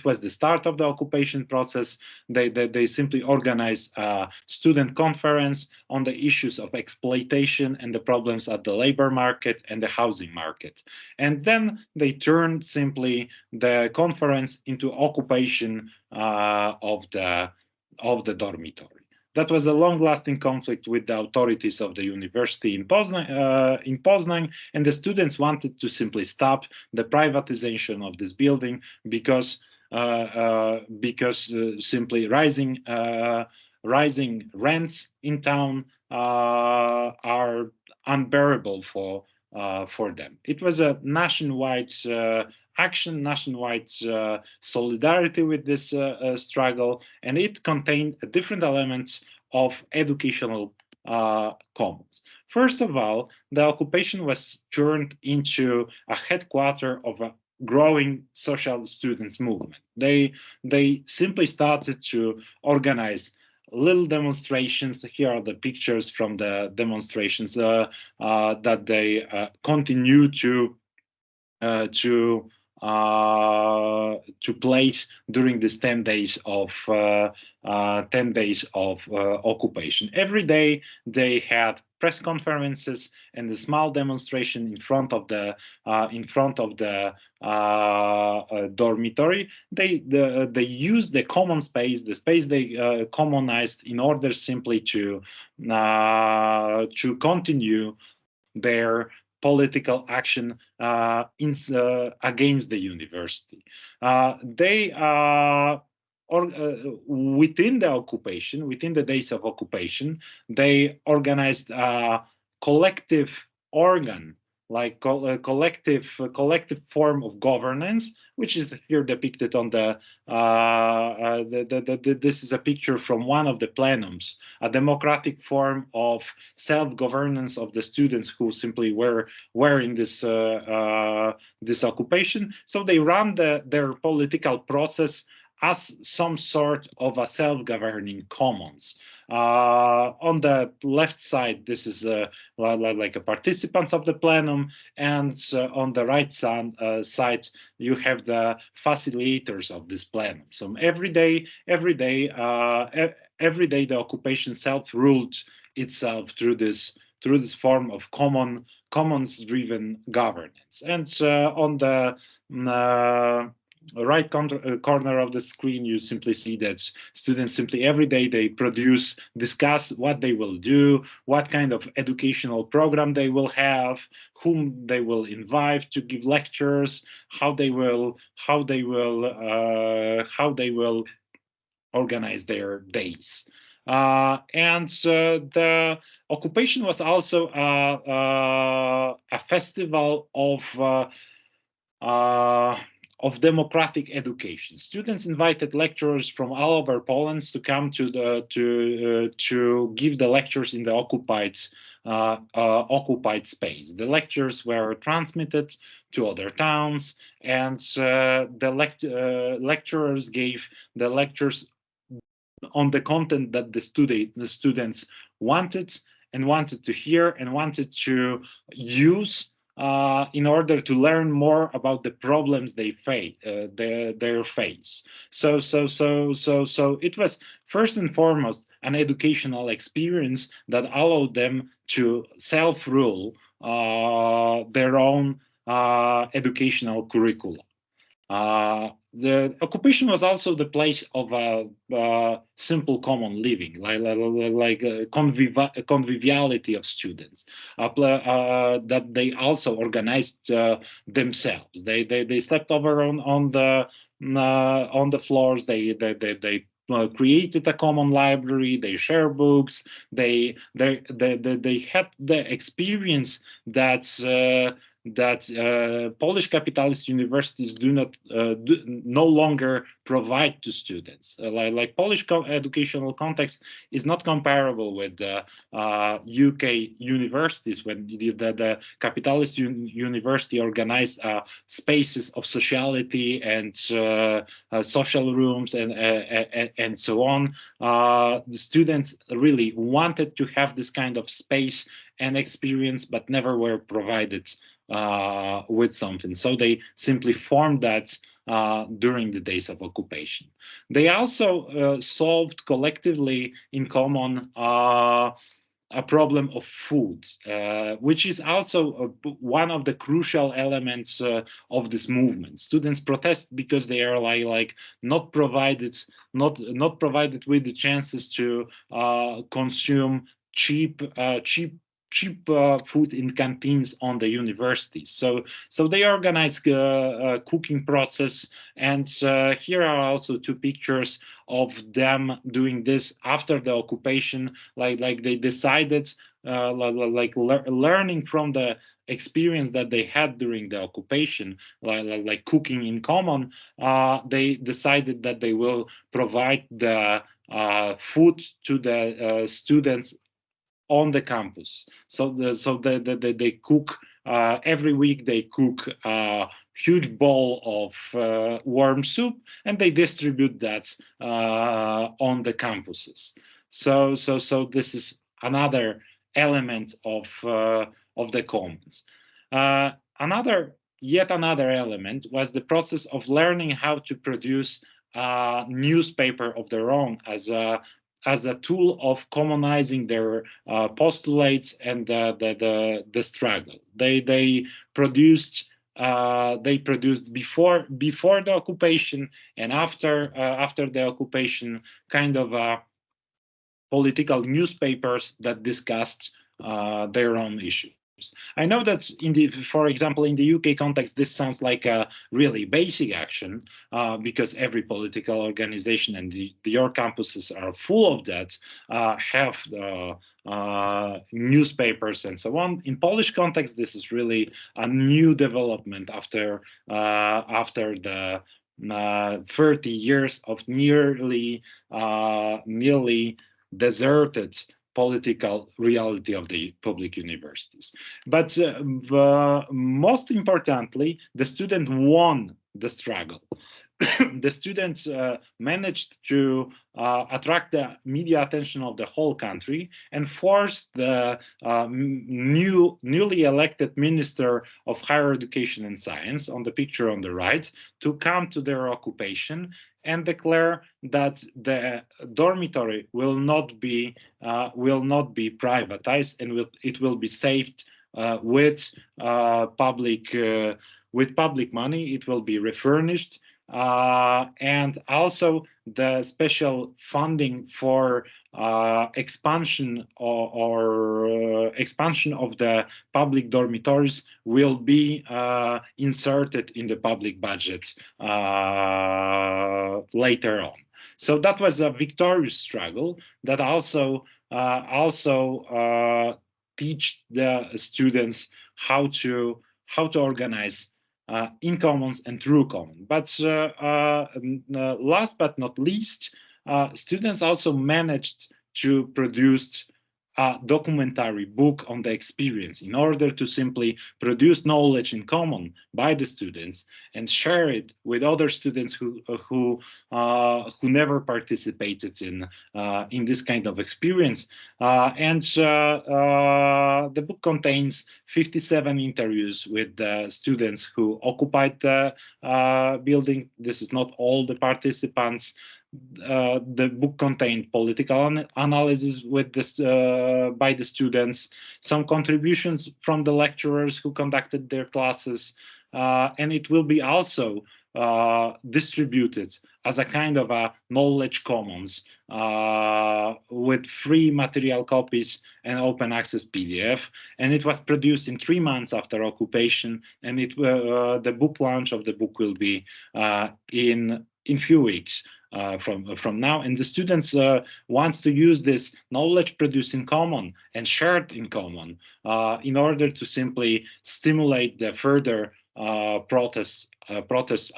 was the start of the occupation process. They simply organized a student conference on the issues of exploitation and the problems at the labor market and the housing market. And then they turned simply the conference into occupation of the dormitory. That was a long-lasting conflict with the authorities of the university in Poznań, and the students wanted to simply stop the privatization of this building because simply rising rents in town are unbearable for them. It was a nationwide action, nationwide solidarity with this struggle, and it contained different elements of educational commons. First of all, the occupation was turned into a headquarter of a growing social students movement. They simply started to organize little demonstrations. Here are the pictures from the demonstrations that they continue to place during this 10 days of occupation. Every day they had press conferences and a small demonstration in front of the dormitory. They used the common space, the space they commonized, in order simply to continue their political action against the university. They within the occupation, within the days of occupation, they organized a collective organ, like a collective form of governance, which is here depicted on this is a picture from one of the plenums, a democratic form of self-governance of the students who simply were in this this occupation. So they run their political process as some sort of a self-governing commons. On the left side, this is like a participants of the plenum, and on the right side, you have the facilitators of this plenum. So every day, the occupation self-ruled itself through this form of commons-driven governance. And on the right corner of the screen, you simply see that students simply every day they discuss what they will do, what kind of educational program they will have, whom they will invite to give lectures, how they will organize their days. The occupation was also a festival of democratic education. Students invited lecturers from all over Poland to come to give the lectures in the occupied space. The lectures were transmitted to other towns, and the lecturers gave the lectures on the content that the students wanted to hear and wanted to use in order to learn more about the problems they face. So it was first and foremost an educational experience that allowed them to self-rule their own educational curricula. The occupation was also the place of simple common living, like conviviality of students, that they also organized themselves. They slept over on the floors. They created a common library. They share books. They had the experience that Polish capitalist universities no longer provide to students. Like Polish educational context is not comparable with the UK universities, when the capitalist university organized spaces of sociality and social rooms and so on. The students really wanted to have this kind of space and experience, but never were provided with something. So they simply formed that during the days of occupation. They also solved collectively in common a problem of food, which is also one of the crucial elements of this movement. Students protest because they are like not provided with the chances to consume cheap food in canteens on the universities. So they organize cooking process, and here are also two pictures of them doing this after the occupation. Like they decided, learning from the experience that they had during the occupation, like cooking in common. They decided that they will provide the food to the students on the campus. So they cook every week. They cook a huge bowl of warm soup, and they distribute that on the campuses. So this is another element of the commons. Yet another element was the process of learning how to produce a newspaper of their own as a tool of commonizing their postulates and the struggle. They produced before the occupation and after the occupation kind of political newspapers that discussed their own issue. I know that for example, in the UK context, this sounds like a really basic action because every political organization and your campuses are full of that, have newspapers and so on. In Polish context, this is really a new development after the 30 years of nearly deserted political reality of the public universities. But most importantly, the student won the struggle. The students managed to attract the media attention of the whole country and forced the newly elected Minister of Higher Education and Science, on the picture on the right, to come to their occupation and declare that the dormitory will not be privatized, and it will be saved with public money. It will be refurnished. And also the special funding for expansion or expansion of the public dormitories will be inserted in the public budget later on. So that was a victorious struggle that also teach the students how to organize in commons and through common. But last but not least, students also managed to produce a documentary book on the experience in order to simply produce knowledge in common by the students and share it with other students who never participated in this kind of experience. The book contains 57 interviews with the students who occupied the building. This is not all the participants. The book contained political analysis with this, by the students, some contributions from the lecturers who conducted their classes, and it will be also distributed as a kind of a knowledge commons with free material copies and open access PDF. And it was produced in 3 months after occupation, and the book launch of the book will be in few weeks. From now, and the students wants to use this knowledge produced in common and shared in common in order to simply stimulate the further protests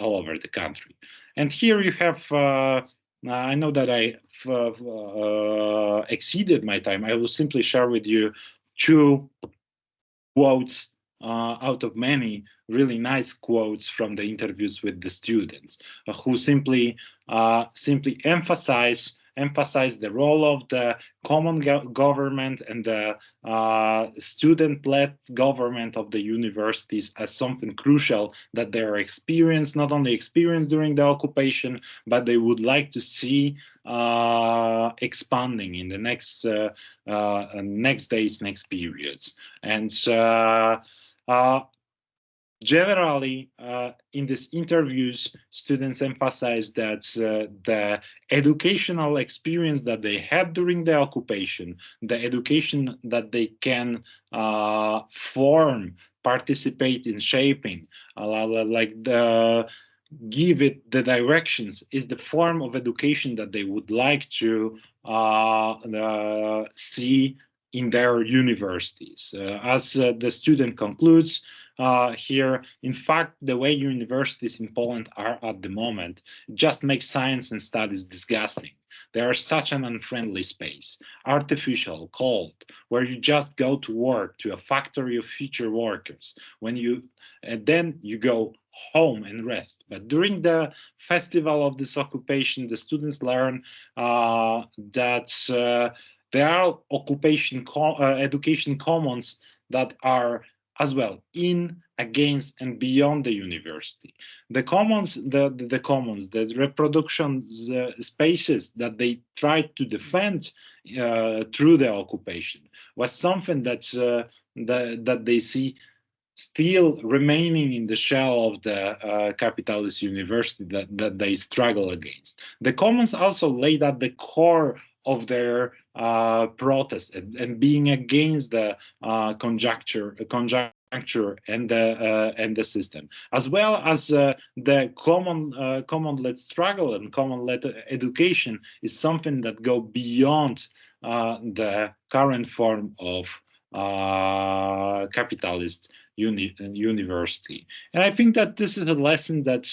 all over the country. And here you have, I know that I exceeded my time. I will simply share with you 2 quotes out of many really nice quotes from the interviews with the students, who simply emphasize the role of the common government and the student-led government of the universities as something crucial that they are not only experienced during the occupation, but they would like to see expanding in the next days, next periods. And generally, in these interviews, students emphasize that the educational experience that they had during the occupation, the education that they can form, participate in shaping, give it the directions, is the form of education that they would like to see in their universities. As the student concludes, here, in fact, the way universities in Poland are at the moment just makes science and studies disgusting. They are such an unfriendly space, artificial, cold, where you just go to work, to a factory of future workers. Then you go home and rest. But during the festival of this occupation, the students learn that there are education commons that are as well in, against, and beyond the university. The commons, the reproduction spaces that they tried to defend through the occupation was something that they see still remaining in the shell of the capitalist university that they struggle against. The commons also laid at the core of their protest and being against the conjuncture and the system, as well as the common-led struggle and common-led education is something that go beyond the current form of capitalist university. And I think that this is a lesson that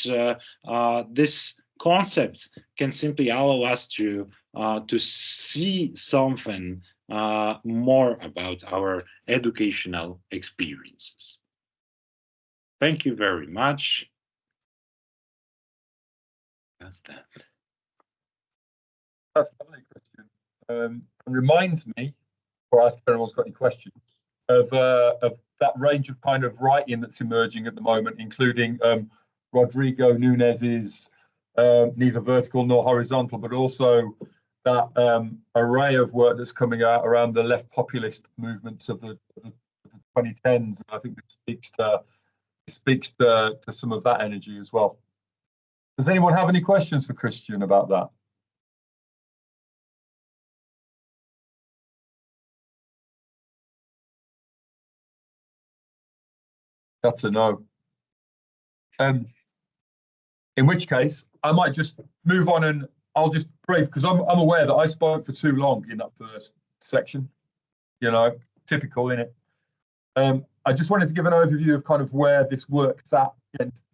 these concepts can simply allow us to see something more about our educational experiences. Thank you very much. That's that. That's lovely, Christian. And reminds me, before I ask if anyone's got any questions, of that range of kind of writing that's emerging at the moment, including Rodrigo Nunes's neither vertical nor horizontal, but also that array of work that's coming out around the left populist movements of the 2010s. I think it speaks to some of that energy as well. Does anyone have any questions for Christian about that? That's a no. In which case, I might just move on and I'll just break, because I'm aware that I spoke for too long in that first section. You know, typical, innit? I just wanted to give an overview of kind of where this work sat against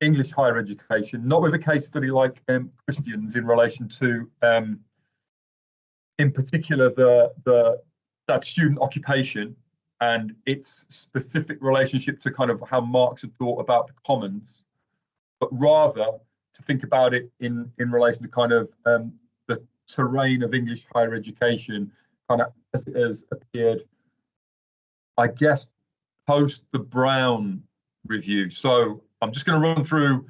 English higher education, not with a case study like Christian's in relation to, in particular, that student occupation and its specific relationship to kind of how Marx had thought about the commons, but rather to think about it in relation to kind of the terrain of English higher education, kind of as it has appeared, I guess, post the Brown review. So I'm just going to run through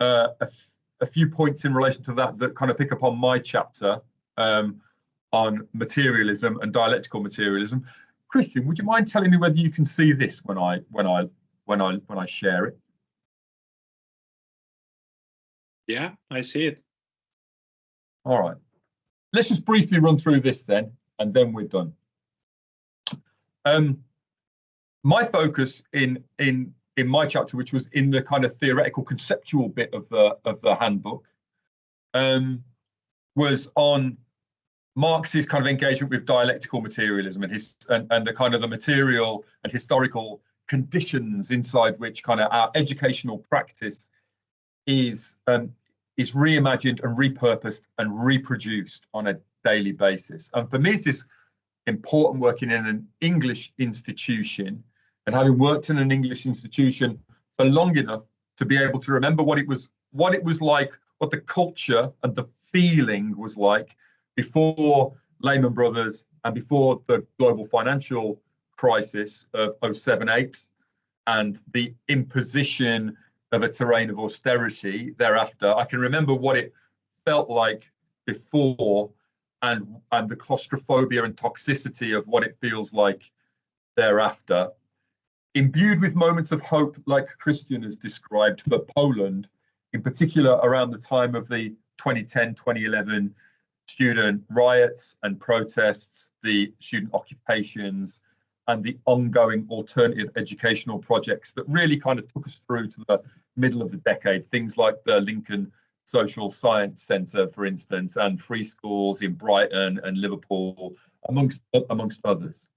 a few points in relation to that kind of pick up on my chapter on materialism and dialectical materialism. Christian, would you mind telling me whether you can see this when I share it? Yeah, I see it. All right. Let's just briefly run through this then, and then we're done. My focus in my chapter, which was in the kind of theoretical conceptual bit of the handbook, was on Marx's kind of engagement with dialectical materialism and the kind of the material and historical conditions inside which kind of our educational practice is reimagined and repurposed and reproduced on a daily basis. And for me, it's this important working in an English institution and having worked in an English institution for long enough to be able to remember what it was like, what the culture and the feeling was like before Lehman Brothers and before the global financial crisis of 07-08 and the imposition of a terrain of austerity thereafter. I can remember what it felt like before and the claustrophobia and toxicity of what it feels like thereafter. Imbued with moments of hope, like Christian has described, for Poland, in particular around the time of the 2010-2011 student riots and protests, the student occupations, and the ongoing alternative educational projects that really kind of took us through to the middle of the decade. Things like the Lincoln Social Science Centre, for instance, and free schools in Brighton and Liverpool, amongst others.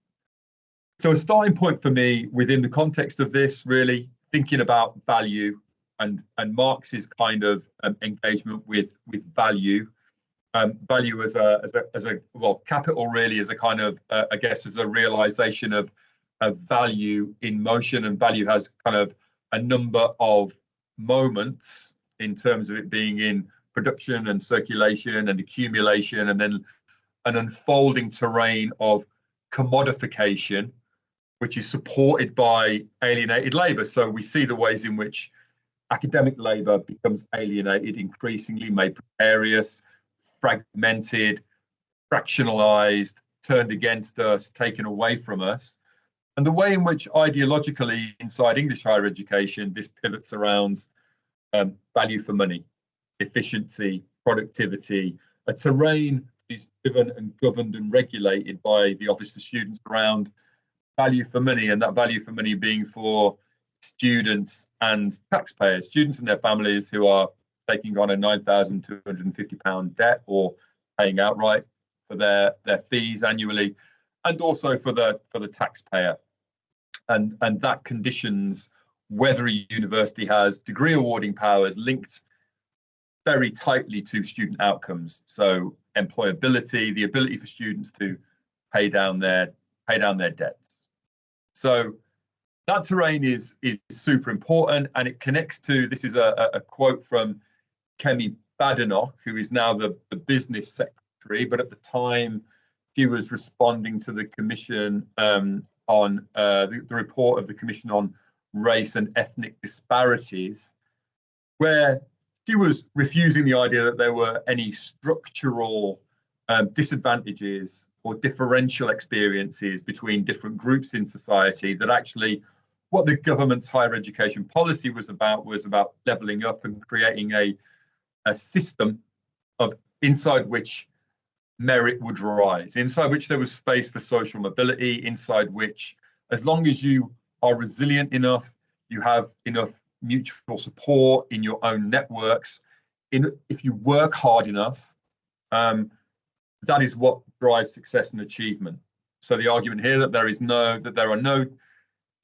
So a starting point for me within the context of this, really thinking about value and Marx's kind of engagement with value. Value as a well, capital really as a kind of I guess as a realization of value in motion, and value has kind of a number of moments in terms of it being in production and circulation and accumulation, and then an unfolding terrain of commodification, which is supported by alienated labor. So we see the ways in which academic labor becomes alienated, increasingly made precarious, fragmented, fractionalized, turned against us, taken away from us. And the way in which ideologically inside English higher education, this pivots around value for money, efficiency, productivity, a terrain is driven and governed and regulated by the Office for Students around value for money, and that value for money being for students and taxpayers, students and their families who are taking on a £9,250 debt or paying outright for their fees annually, and also for the taxpayer. And that conditions whether a university has degree awarding powers linked very tightly to student outcomes. So employability, the ability for students to pay down their debts. So that terrain is super important, and it connects to, this is a quote from Kemi Badenoch, who is now the business secretary, but at the time she was responding to the commission on the report of the Commission on Race and Ethnic Disparities, where she was refusing the idea that there were any structural disadvantages or differential experiences between different groups in society, that actually what the government's higher education policy was about levelling up and creating a system of inside which merit would rise, inside which there was space for social mobility, inside which, as long as you are resilient enough, you have enough mutual support in your own networks, if you work hard enough, that is what drives success and achievement. So the argument here that there are no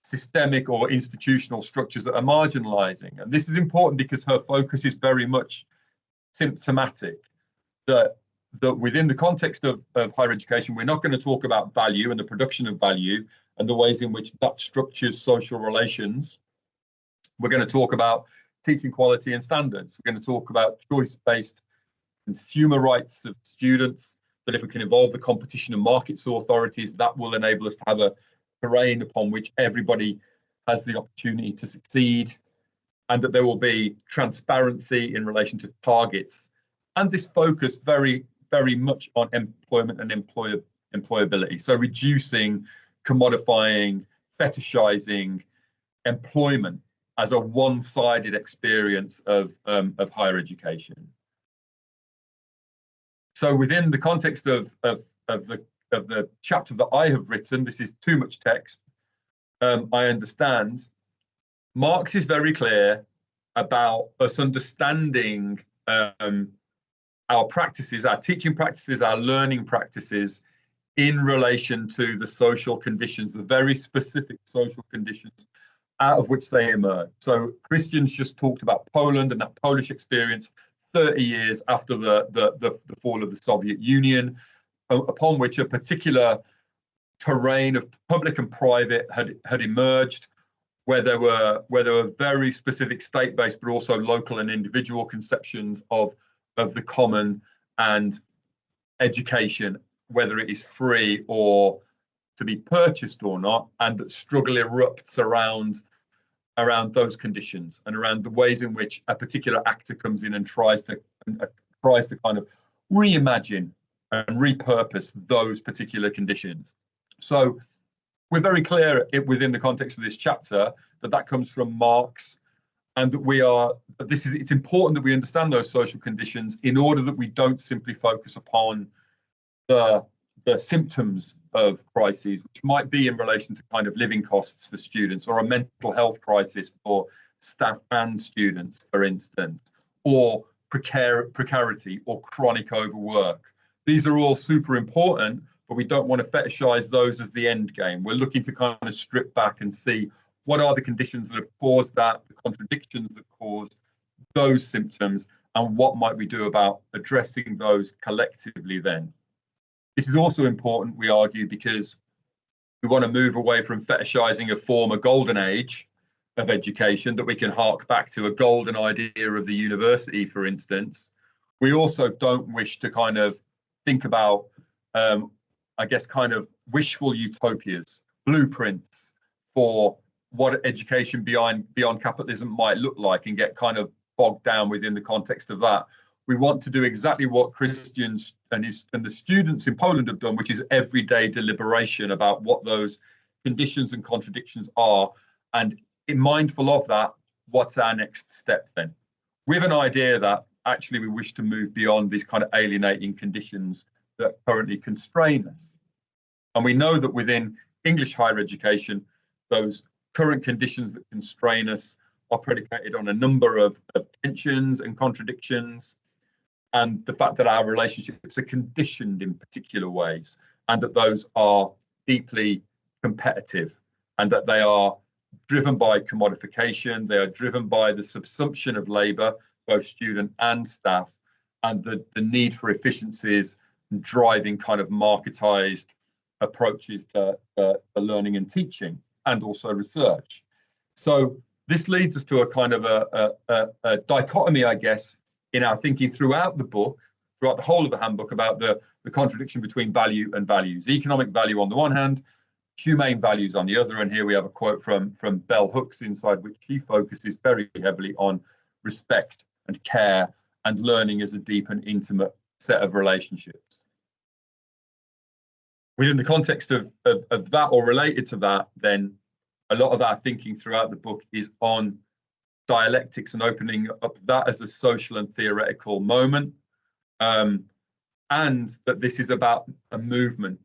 systemic or institutional structures that are marginalizing, and this is important because her focus is very much symptomatic that within the context of higher education, we're not going to talk about value and the production of value and the ways in which that structures social relations. We're going to talk about teaching quality and standards. We're going to talk about choice-based consumer rights of students, that if we can involve the competition and markets authorities, that will enable us to have a terrain upon which everybody has the opportunity to succeed, and that there will be transparency in relation to targets. And this focus very, very much on employment and employability. So reducing, commodifying, fetishizing employment as a one-sided experience of higher education. So within the context of the chapter that I have written, this is too much text, I understand, Marx is very clear about us understanding our practices, our teaching practices, our learning practices in relation to the social conditions, the very specific social conditions out of which they emerge. So Christian's just talked about Poland and that Polish experience 30 years after the fall of the Soviet Union, upon which a particular terrain of public and private had emerged, where there were very specific state-based but also local and individual conceptions of the common and education, whether it is free or to be purchased or not, and that struggle erupts around those conditions and around the ways in which a particular actor comes in and tries to kind of reimagine and repurpose those particular conditions. So we're very clear within the context of this chapter that comes from Marx, and that it's important that we understand those social conditions in order that we don't simply focus upon the symptoms of crises, which might be in relation to kind of living costs for students, or a mental health crisis for staff and students, for instance, or precarity or chronic overwork. These are all super important, but we don't want to fetishize those as the end game. We're looking to kind of strip back and see what are the conditions that have caused that, the contradictions that cause those symptoms, and what might we do about addressing those collectively then. This is also important, we argue, because we want to move away from fetishizing a former golden age of education, that we can hark back to a golden idea of the university, for instance. We also don't wish to kind of think about, I guess, kind of wishful utopias, blueprints for what education beyond capitalism might look like, and get kind of bogged down within the context of that. We want to do exactly what Christians and the students in Poland have done, which is everyday deliberation about what those conditions and contradictions are, and mindful of that, what's our next step then? We have an idea that actually we wish to move beyond these kind of alienating conditions that currently constrain us. And we know that within English higher education, those current conditions that constrain us are predicated on a number of tensions and contradictions, and the fact that our relationships are conditioned in particular ways, and that those are deeply competitive, and that they are driven by commodification, they are driven by the subsumption of labour, both student and staff, and the need for efficiencies driving kind of marketized approaches to learning and teaching, and also research. So this leads us to a kind of a dichotomy, I guess, in our thinking throughout the book, throughout the whole of the handbook, about the contradiction between value and values. Economic value on the one hand, humane values on the other. And here we have a quote from Bell Hooks, inside which he focuses very heavily on respect and care and learning as a deep and intimate set of relationships. Within the context of that, or related to that, then a lot of our thinking throughout the book is on dialectics and opening up that as a social and theoretical moment. And that this is about a movement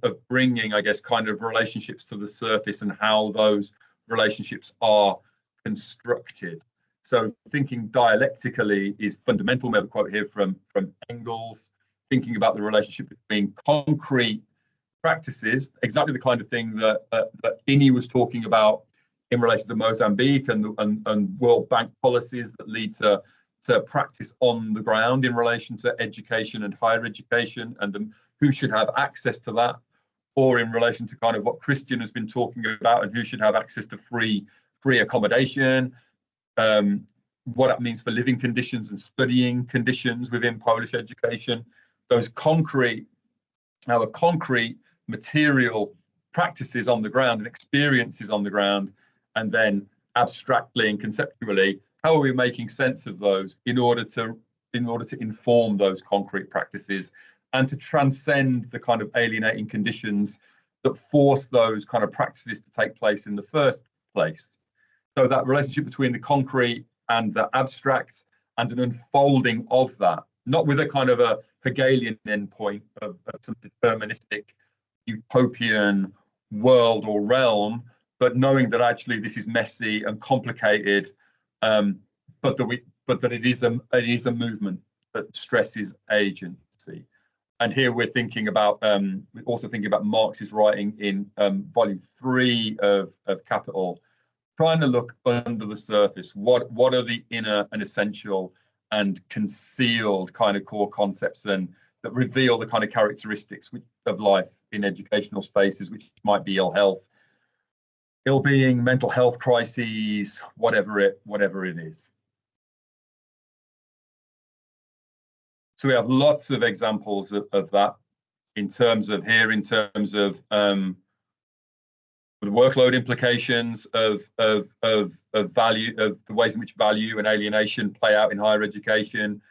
of bringing, I guess, kind of relationships to the surface and how those relationships are constructed. So thinking dialectically is fundamental. We have a quote here from Engels, thinking about the relationship between concrete practices, exactly the kind of thing that Ini was talking about in relation to Mozambique and World Bank policies that lead to practice on the ground in relation to education and higher education, and who should have access to that, or in relation to kind of what Christian has been talking about and who should have access to free accommodation, what that means for living conditions and studying conditions within Polish education. Those concrete material practices on the ground and experiences on the ground, and then abstractly and conceptually, how are we making sense of those in order to inform those concrete practices and to transcend the kind of alienating conditions that force those kind of practices to take place in the first place. So that relationship between the concrete and the abstract, and an unfolding of that, not with a kind of a Hegelian endpoint of some deterministic utopian world or realm, but knowing that actually this is messy and complicated, but that it is a movement that stresses agency. And here we're thinking about Marx's writing in volume 3 of Capital, trying to look under the surface. What are the inner and essential and concealed kind of core concepts and that reveal the kind of characteristics of life in educational spaces, which might be ill health, ill-being, mental health crises, whatever it is. So we have lots of examples of that in terms of the workload implications of value, of the ways in which value and alienation play out in higher education.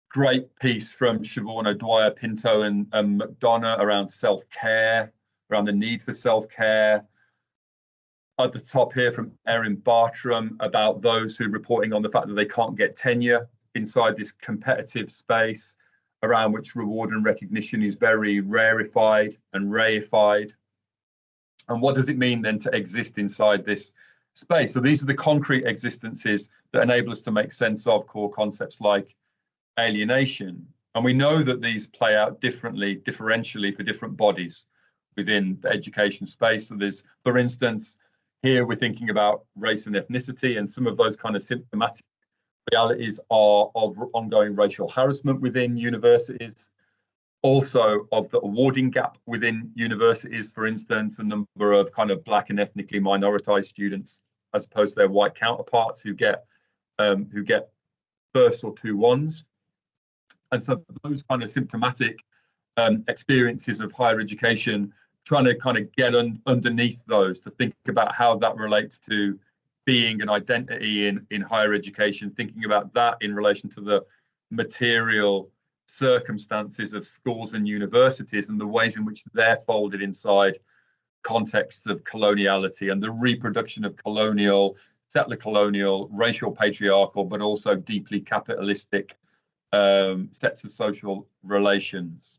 Great piece from Siobhan O'Dwyer, Pinto and McDonough around self-care, around the need for self-care. At the top here from Erin Bartram about those who are reporting on the fact that they can't get tenure inside this competitive space around which reward and recognition is very rarefied and reified. And what does it mean then to exist inside this space? So these are the concrete existences that enable us to make sense of core concepts like alienation. And we know that these play out differentially for different bodies within the education space. So there's, for instance, here we're thinking about race and ethnicity, and some of those kind of symptomatic realities are of ongoing racial harassment within universities, also of the awarding gap within universities, for instance, the number of kind of Black and ethnically minoritized students as opposed to their white counterparts who get first or 2-1s. And so those kind of symptomatic experiences of higher education, trying to kind of get underneath those to think about how that relates to being an identity in higher education, thinking about that in relation to the material circumstances of schools and universities and the ways in which they're folded inside contexts of coloniality and the reproduction of colonial, settler colonial, racial patriarchal, but also deeply capitalistic sets of social relations.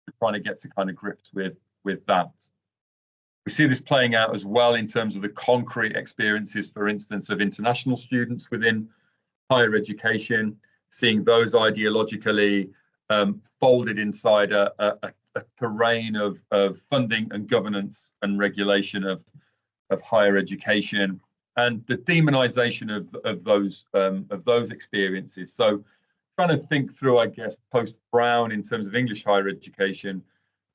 We're trying to get to kind of grips with that. We see this playing out as well in terms of the concrete experiences, for instance, of international students within higher education, seeing those ideologically folded inside a terrain of funding and governance and regulation of higher education, and the demonization of those experiences. So trying to think through, I guess, post-Brown in terms of English higher education,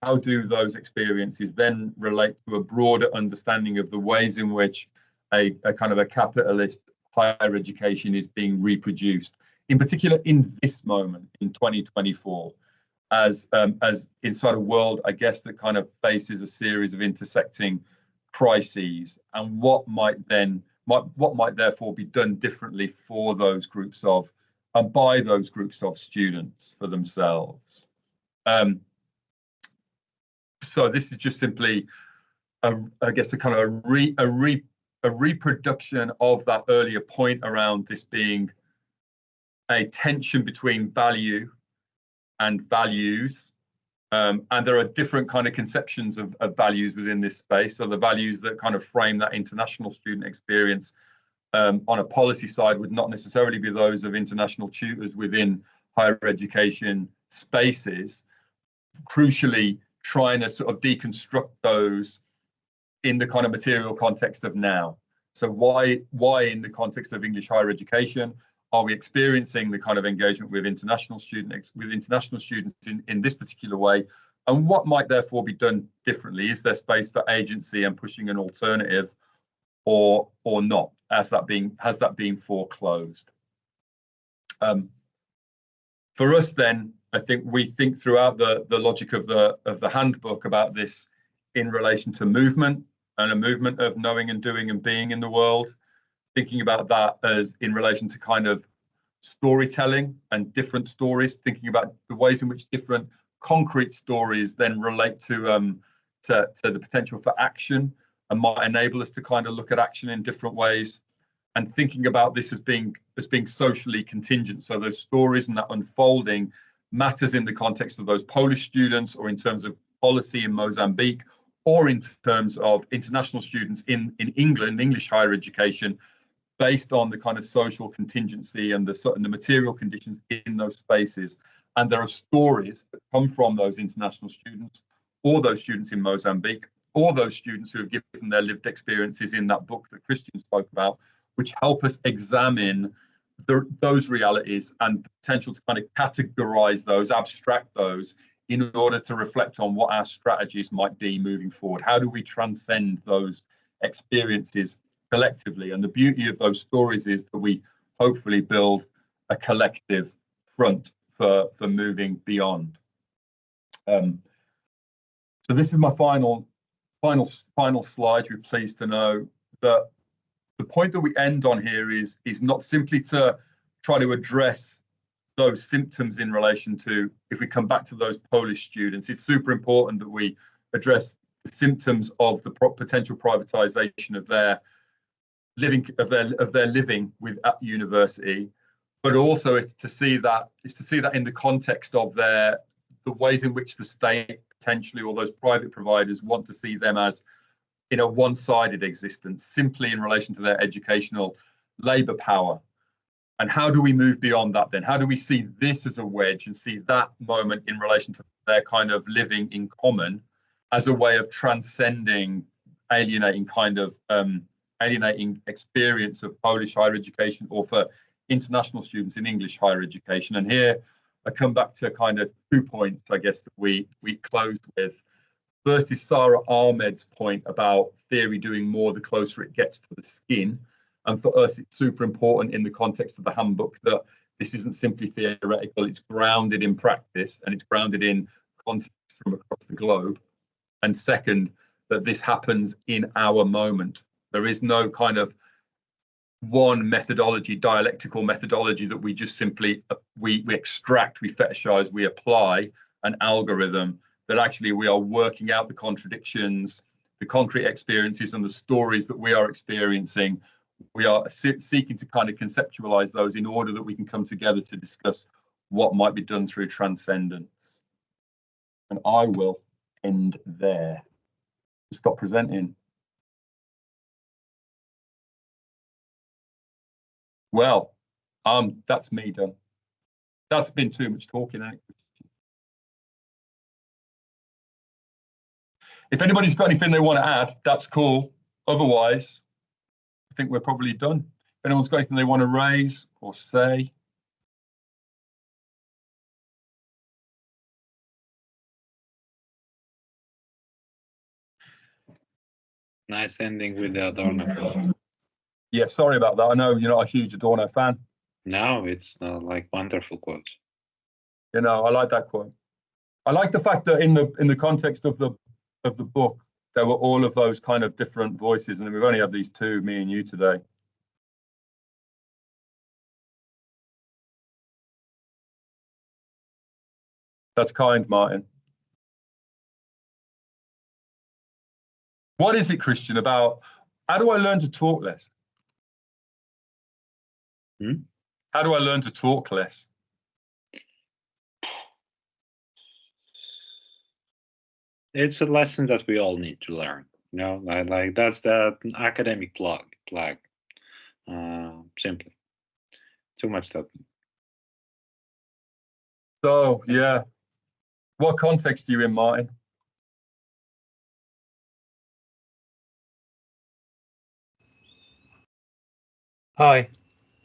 how do those experiences then relate to a broader understanding of the ways in which a kind of a capitalist higher education is being reproduced, in particular in this moment in 2024, as inside a world, I guess, that kind of faces a series of intersecting crises, and what might therefore be done differently for those groups of and by those groups of students for themselves. So this is just simply, I guess, a kind of a reproduction of that earlier point around this being a tension between value and values. And there are different kind of conceptions of values within this space. So the values that kind of frame that international student experience on a policy side would not necessarily be those of international tutors within higher education spaces. Crucially, trying to sort of deconstruct those in the kind of material context of now. So why in the context of English higher education are we experiencing the kind of engagement with international students in this particular way, and what might therefore be done differently? Is there space for agency and pushing an alternative, or not? Has that been foreclosed? For us, then, I think we think throughout the logic of the handbook about this in relation to movement, and a movement of knowing and doing and being in the world, thinking about that as in relation to kind of storytelling and different stories, thinking about the ways in which different concrete stories then relate to the potential for action and might enable us to kind of look at action in different ways, and thinking about this as being socially contingent. So those stories and that unfolding matters in the context of those Polish students, or in terms of policy in Mozambique, or in terms of international students in England, English higher education, based on the kind of social contingency and the material conditions in those spaces. And there are stories that come from those international students, or those students in Mozambique, or those students who have given their lived experiences in that book that Christian spoke about, which help us examine those realities and the potential to kind of categorize those, abstract those, in order to reflect on what our strategies might be moving forward. How do we transcend those experiences collectively? And the beauty of those stories is that we hopefully build a collective front for moving beyond. So this is my final slide. You're pleased to know that the point that we end on here is not simply to try to address those symptoms in relation to, if we come back to those Polish students, it's super important that we address the symptoms of the potential privatization of their living at university, but also it's to see that in the context of the ways in which the state potentially, or those private providers, want to see them as in a one-sided existence, simply in relation to their educational labour power. And how do we move beyond that then? How do we see this as a wedge and see that moment in relation to their kind of living in common as a way of transcending alienating experience of Polish higher education, or for international students in English higher education? And here I come back to kind of 2 points, I guess, that we closed with. First is Sarah Ahmed's point about theory doing more the closer it gets to the skin. And for us, it's super important in the context of the handbook that this isn't simply theoretical, it's grounded in practice, and it's grounded in contexts from across the globe. And second, that this happens in our moment. There is no kind of one methodology, dialectical methodology, that we just simply, we extract, we fetishize, we apply an algorithm, that actually we are working out the contradictions, the concrete experiences and the stories that we are experiencing. We are seeking to kind of conceptualize those in order that we can come together to discuss what might be done through transcendence. And I will end there. Stop presenting. Well, that's me done. That's been too much talking, ain't it? If anybody's got anything they want to add, that's cool. Otherwise, I think we're probably done. If anyone's got anything they want to raise or say. Nice ending with the Adorno quote. Yeah, sorry about that. I know you're not a huge Adorno fan. No, it's like wonderful quote. You know, I like that quote. I like the fact that in the context of the book, there were all of those kind of different voices, and we've only had these two, me and you, today. That's kind, Martin. What is it, Christian, about how do I learn to talk less? How do I learn to talk less? It's a lesson that we all need to learn. You know, like that's the academic plug. Simply, too much talking. So yeah, what context are you in, Martin? Hi,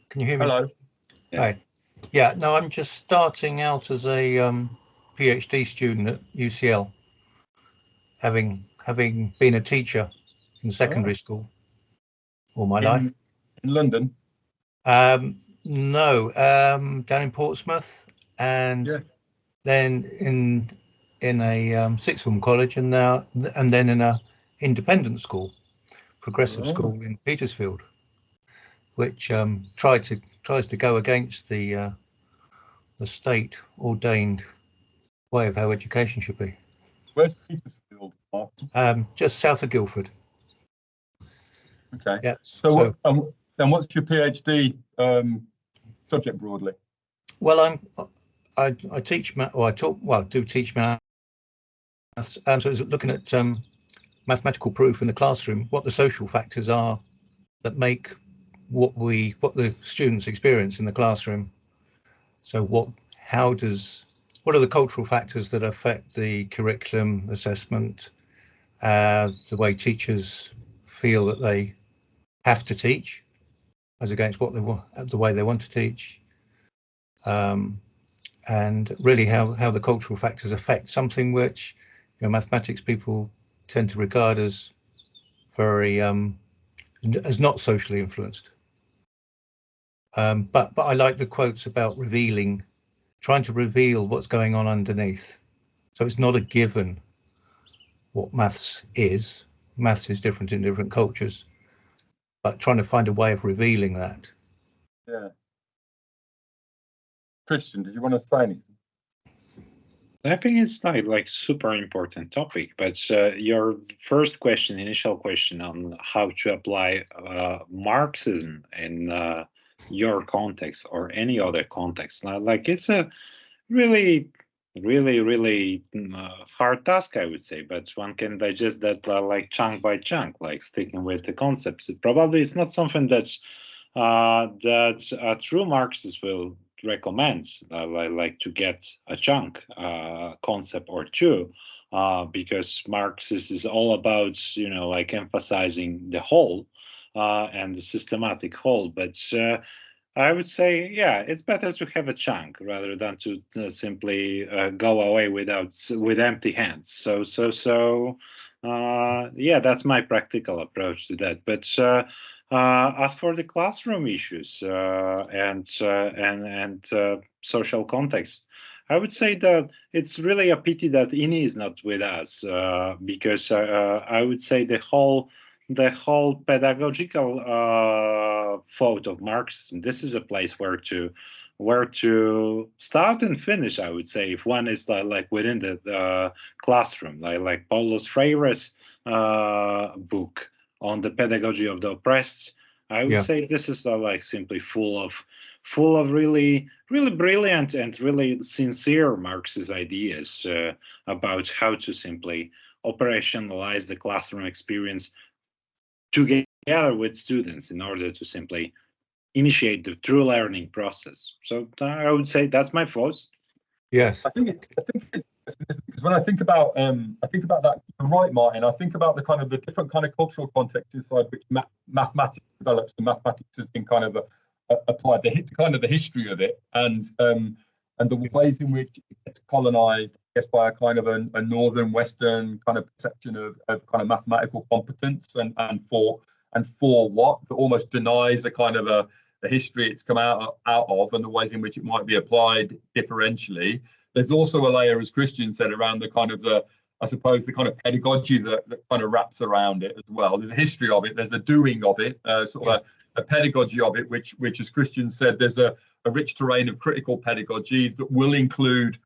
can you hear me? Hello. Yeah. Hi. Yeah, no, I'm just starting out as a PhD student at UCL, having been a teacher in secondary school all my life. In London? No, down in Portsmouth, and then in a sixth form college, and then in a independent school, progressive school in Petersfield, which tries to go against the state ordained way of how education should be. Where's Petersfield, Martin? Just south of Guildford. Okay. Yeah. So then what's your PhD subject broadly? Well, I teach math, or I do teach maths. So it's looking at mathematical proof in the classroom, what the social factors are that make what the students experience in the classroom. So what are the cultural factors that affect the curriculum, assessment, the way teachers feel that they have to teach, as against the way they want to teach, and really how the cultural factors affect something which mathematics people tend to regard as very as not socially influenced. But I like the quotes about trying to reveal what's going on underneath. So it's not a given what maths is. Maths is different in different cultures, but trying to find a way of revealing that. Yeah. Christian, did you want to say anything? I think it's like super important topic, but your initial question on how to apply Marxism in your context or any other context, like it's a really hard task, I would say, but one can digest that like chunk by chunk, like sticking with the concepts. Probably it's not something that a true Marxist will recommend, like to get a chunk concept or two, because Marxist is all about like emphasizing the whole and the systematic whole, but I would say, yeah, it's better to have a chunk rather than to simply go away with empty hands. So yeah, that's my practical approach to that. But as for the classroom issues and social context, I would say that it's really a pity that Ini is not with us, because I would say the whole pedagogical thought of Marxism, this is a place where to start and finish, I would say, if one is like within the classroom, like Paulo Freire's book on the pedagogy of the oppressed. I would say this is like simply full full of really brilliant and really sincere Marxist ideas about how to simply operationalize the classroom experience together with students in order to simply initiate the true learning process. So I would say that's my thoughts. Yes. I think it's because when I think about that, you're right, Martin. I think about the different kind of cultural context inside which mathematics develops, and mathematics has been kind of applied, the history of it, and the ways in which it gets colonized, I guess, by a kind of a northern Western kind of perception of kind of mathematical competence, and for what, that almost denies a kind of a history it's come out of, and the ways in which it might be applied differentially. There's also a layer, as Christian said, around the kind of I suppose the kind of pedagogy that kind of wraps around it as well. There's a history of it, there's a doing of it, sort of a pedagogy of it, which as Christian said, there's a rich terrain of critical pedagogy that will include,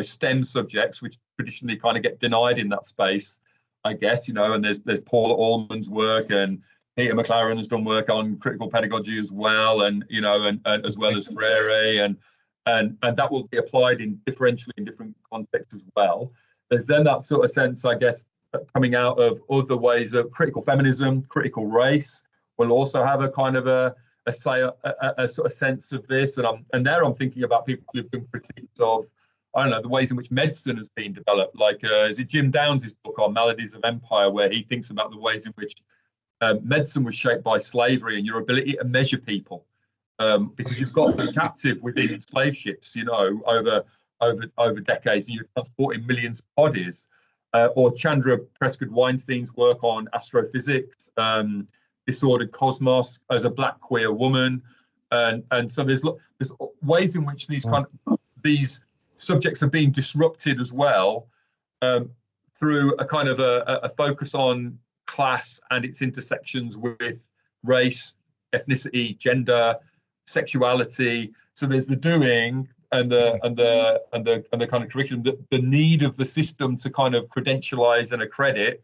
STEM subjects, which traditionally kind of get denied in that space, I guess, and there's Paul Allman's work, and Peter McLaren has done work on critical pedagogy as well, and as well as Freire, and that will be applied differentially in different contexts as well. There's then that sort of sense, I guess, coming out of other ways of critical feminism, critical race will also have a kind of a sort of sense of this, and there I'm thinking about people who've been critiques of, I don't know, the ways in which medicine has been developed, like is it Jim Downs' book on Maladies of Empire, where he thinks about the ways in which medicine was shaped by slavery and your ability to measure people, because you've got them captive within slave ships, over decades, and you're transporting millions of bodies. Or Chandra Prescott Weinstein's work on astrophysics, disordered cosmos as a black queer woman, and so there's ways in which these subjects are being disrupted as well, through a kind of a focus on class and its intersections with race, ethnicity, gender, sexuality. So there's the doing and the kind of curriculum, the need of the system to kind of credentialize and accredit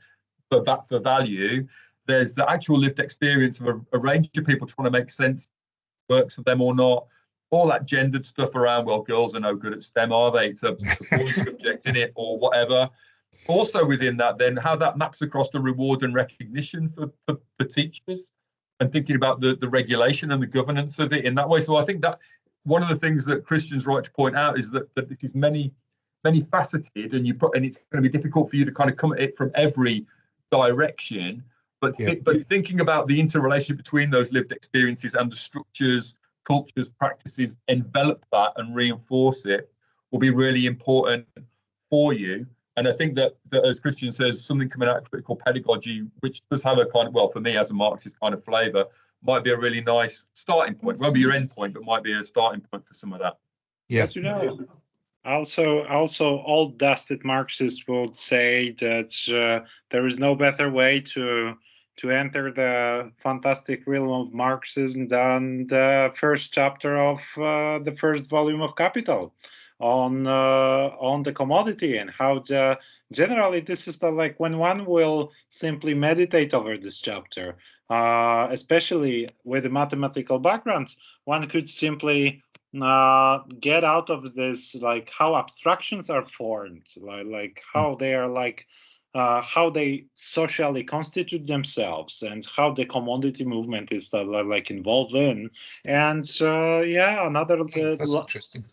for value. There's the actual lived experience of a range of people trying to make sense, works for them or not. All that gendered stuff around, well, girls are no good at STEM, are they? It's a boy subject in it or whatever. Also within that, then how that maps across the reward and recognition for teachers, and thinking about the regulation and the governance of it in that way. So I think that one of the things that Christian's right to point out is that this is many faceted, and it's going to be difficult for you to kind of come at it from every direction. But thinking about the interrelationship between those lived experiences and the structures, cultures, practices envelop that and reinforce it will be really important for you. And I think that as Christian says, something coming out of critical pedagogy, which does have a kind of, well, for me as a Marxist kind of flavour, might be a really nice starting point. Won't be your end point, but might be a starting point for some of that. Yeah. But, also old dusted Marxists would say that there is no better way to enter the fantastic realm of Marxism than the first chapter of the first volume of Capital, on the commodity, and how generally this is like when one will simply meditate over this chapter, especially with a mathematical background, one could simply get out of this, like how abstractions are formed, like how they are how they socially constitute themselves, and how the commodity movement is like involved in. And another That's interesting.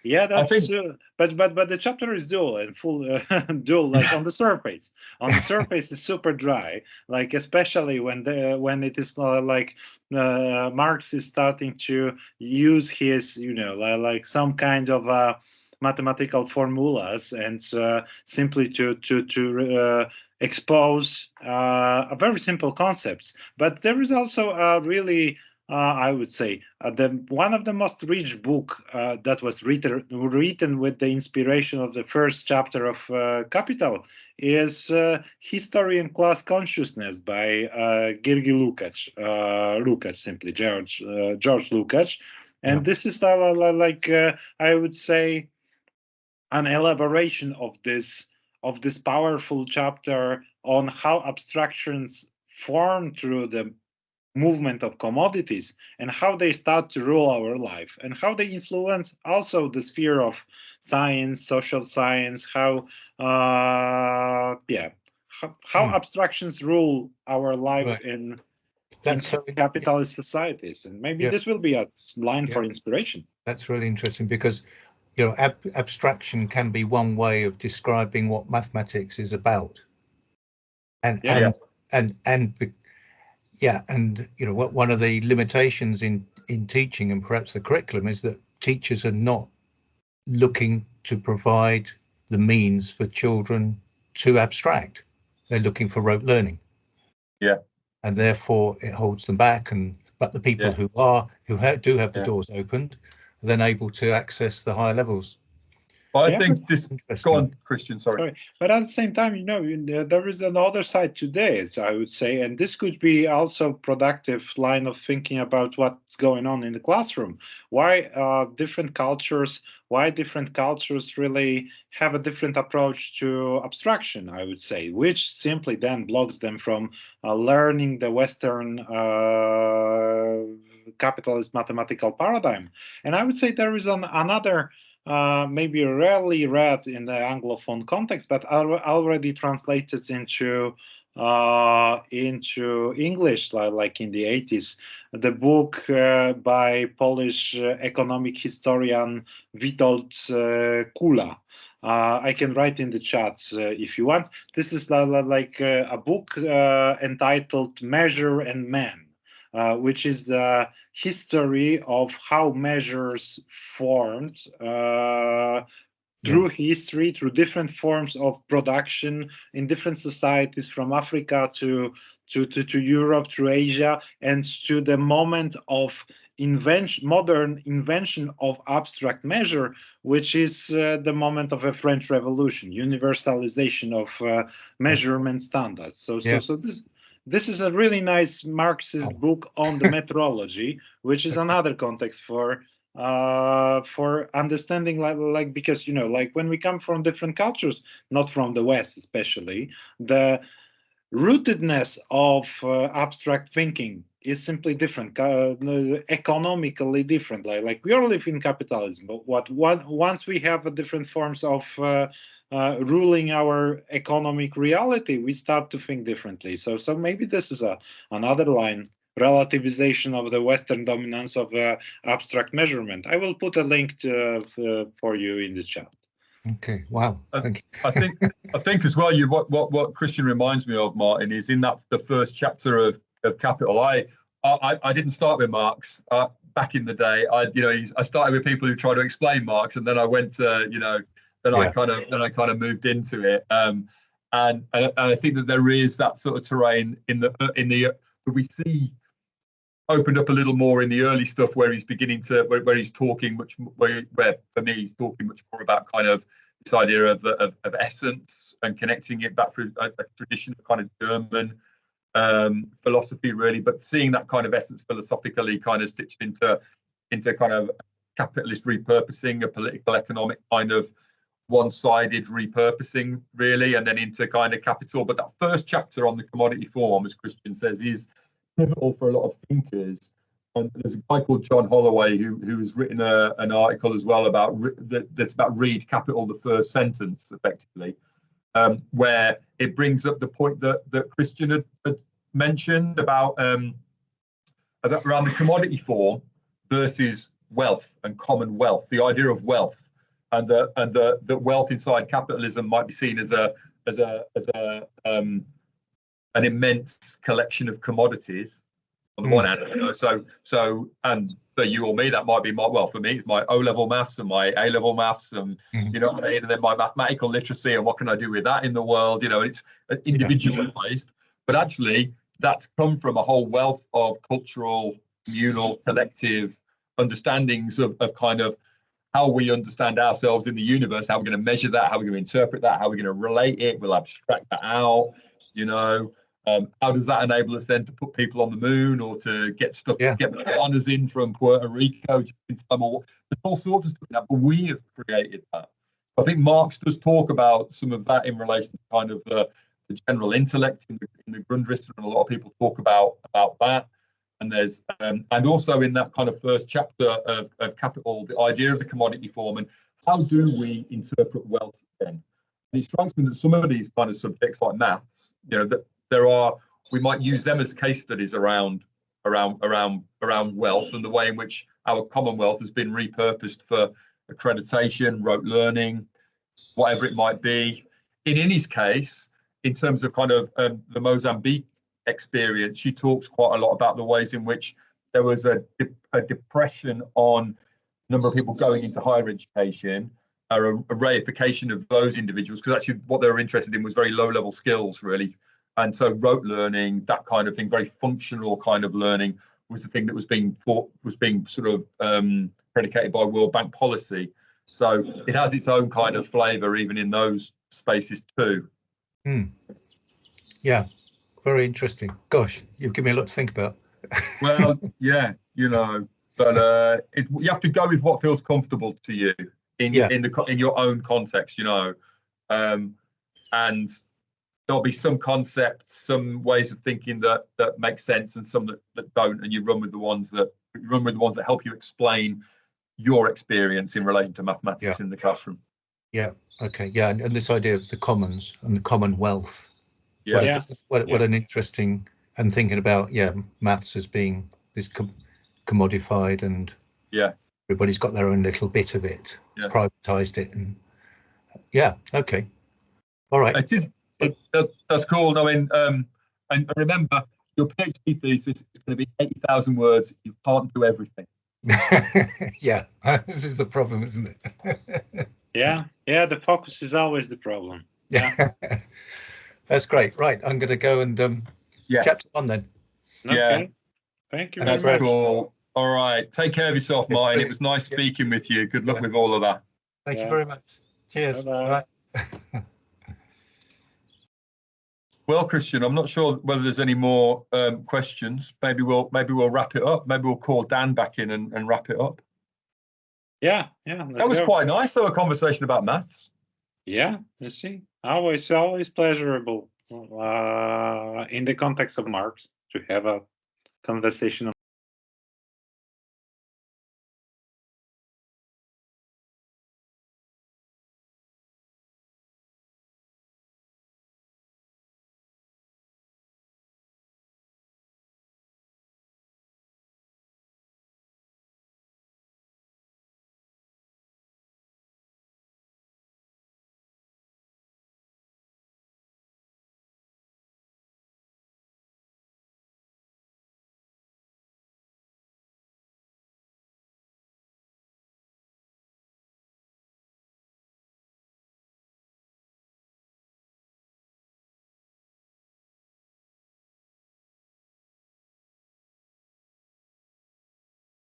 Yeah, that's but the chapter is dull and full dull, like on the surface. On the surface is super dry, like especially when it is Marx is starting to use his like some kind of mathematical formulas, and simply to expose very simple concepts. But there is also a really I would say one of the most rich book that was written with the inspiration of the first chapter of Capital is History and Class Consciousness by Georgi Lukács, simply George Lukács. And this is I would say an elaboration of this powerful chapter on how abstractions form through the movement of commodities and how they start to rule our life and how they influence also the sphere of science, social science, how abstractions rule our life Right. in That's so capitalist societies. And maybe this will be a line for inspiration. That's really interesting because, you know, abstraction can be one way of describing what mathematics is about. And you know, what one of the limitations in teaching and perhaps the curriculum is that teachers are not looking to provide the means for children to abstract. They're looking for rote learning. Yeah. And therefore it holds them back. But the people who do have the doors opened are then able to access the higher levels. Well, I think this. Go on, Christian. Sorry. But at the same time, you know, there is another side to this, I would say, and this could be also productive line of thinking about what's going on in the classroom. Why different cultures really have a different approach to abstraction, I would say, which simply then blocks them from learning the Western capitalist mathematical paradigm. And I would say there is another maybe rarely read in the Anglophone context, but already translated into English, like in the 80s. The book by Polish economic historian Witold Kula. I can write in the chat if you want. This is like a book entitled Measure and Man. Which is the history of how measures formed through history, through different forms of production in different societies, from Africa to Europe, through Asia, and to the moment of modern invention of abstract measure, which is the moment of a French Revolution, universalization of measurement standards. So this is a really nice Marxist book on the methodology, which is another context for understanding, like because, you know, like when we come from different cultures, not from the West especially, the rootedness of abstract thinking is simply different, economically different. Like we all live in capitalism, but once we have different forms of ruling our economic reality, we start to think differently. So maybe this is another line, relativization of the Western dominance of abstract measurement. I will put a link for you in the chat. Okay. Wow. Thank you. I think as well. What Christian reminds me of, Martin, is in the first chapter of Capital. I didn't start with Marx back in the day. I started with people who try to explain Marx, and then I went to I kind of moved into it. And I think that there is that sort of terrain in the that we see opened up a little more in the early stuff, where he's beginning to where he's talking where for me he's talking much more about kind of this idea of essence and connecting it back through a tradition of kind of German philosophy, really, but seeing that kind of essence philosophically kind of stitched into kind of capitalist repurposing, a political economic kind of one-sided repurposing, really, and then into kind of capital. But that first chapter on the commodity form, as Christian says, is pivotal for a lot of thinkers. And there's a guy called John Holloway who has written an article as well that's about read capital, the first sentence, effectively, where it brings up the point that Christian had mentioned about around the commodity form versus wealth and common wealth, the idea of wealth, and that wealth inside capitalism might be seen as an immense collection of commodities on the one hand, so and for you or me that might be for me it's my O-level maths and my A-level maths, and you know what I mean, and then my mathematical literacy, and what can I do with that in the world, it's individualized, but actually that's come from a whole wealth of cultural, communal, collective understandings of kind of how we understand ourselves in the universe, how we're going to measure that, how we're going to interpret that, how we're going to relate it, we'll abstract that out, how does that enable us then to put people on the moon, or to get stuff, get bananas in from Puerto Rico, there's all sorts of stuff like that, but we have created that. I think Marx does talk about some of that in relation to kind of the general intellect in the Grundrisse, and a lot of people talk about that. And there's and also in that kind of first chapter of Capital, the idea of the commodity form and how do we interpret wealth then? And it strikes me that some of these kind of subjects like maths, you know, that there are, we might use them as case studies around wealth and the way in which our Commonwealth has been repurposed for accreditation, rote learning, whatever it might be. In Innie's case, in terms of kind of the Mozambique experience, she talks quite a lot about the ways in which there was a depression on the number of people going into higher education, a reification of those individuals, because actually what they were interested in was very low-level skills, really. And so rote learning, that kind of thing, very functional kind of learning, was the thing that was being sort of predicated by World Bank policy. So it has its own kind of flavour even in those spaces too. Yeah, very interesting. Gosh, you've given me a lot to think about. Well, yeah, you know, but you have to go with what feels comfortable to you in your own context, you know, and there'll be some concepts, some ways of thinking that make sense, and some that don't, and you run with the ones that help you explain your experience in relation to mathematics in the classroom. Yeah. Okay. Yeah. And this idea of the commons and the Commonwealth. Yeah. What an interesting, and thinking about maths as being this commodified, and everybody's got their own little bit of it, privatized it, and okay, all right. It is. That's cool. I mean, and remember, your PhD thesis is going to be 80,000 words. You can't do everything. Yeah, this is the problem, isn't it? Yeah, the focus is always the problem. Yeah. That's great. Right, I'm going to go and chapter 1 then. Okay. Thank you very much. Cool. All right. Take care of yourself, Martin. It was nice speaking with you. Good luck with all of that. Thank you very much. Cheers. Bye. Well, Christian, I'm not sure whether there's any more questions. Maybe we'll wrap it up. Maybe we'll call Dan back in and wrap it up. Yeah. That was quite nice, though, a conversation about maths. Yeah, you see, always pleasurable in the context of Marx to have a conversation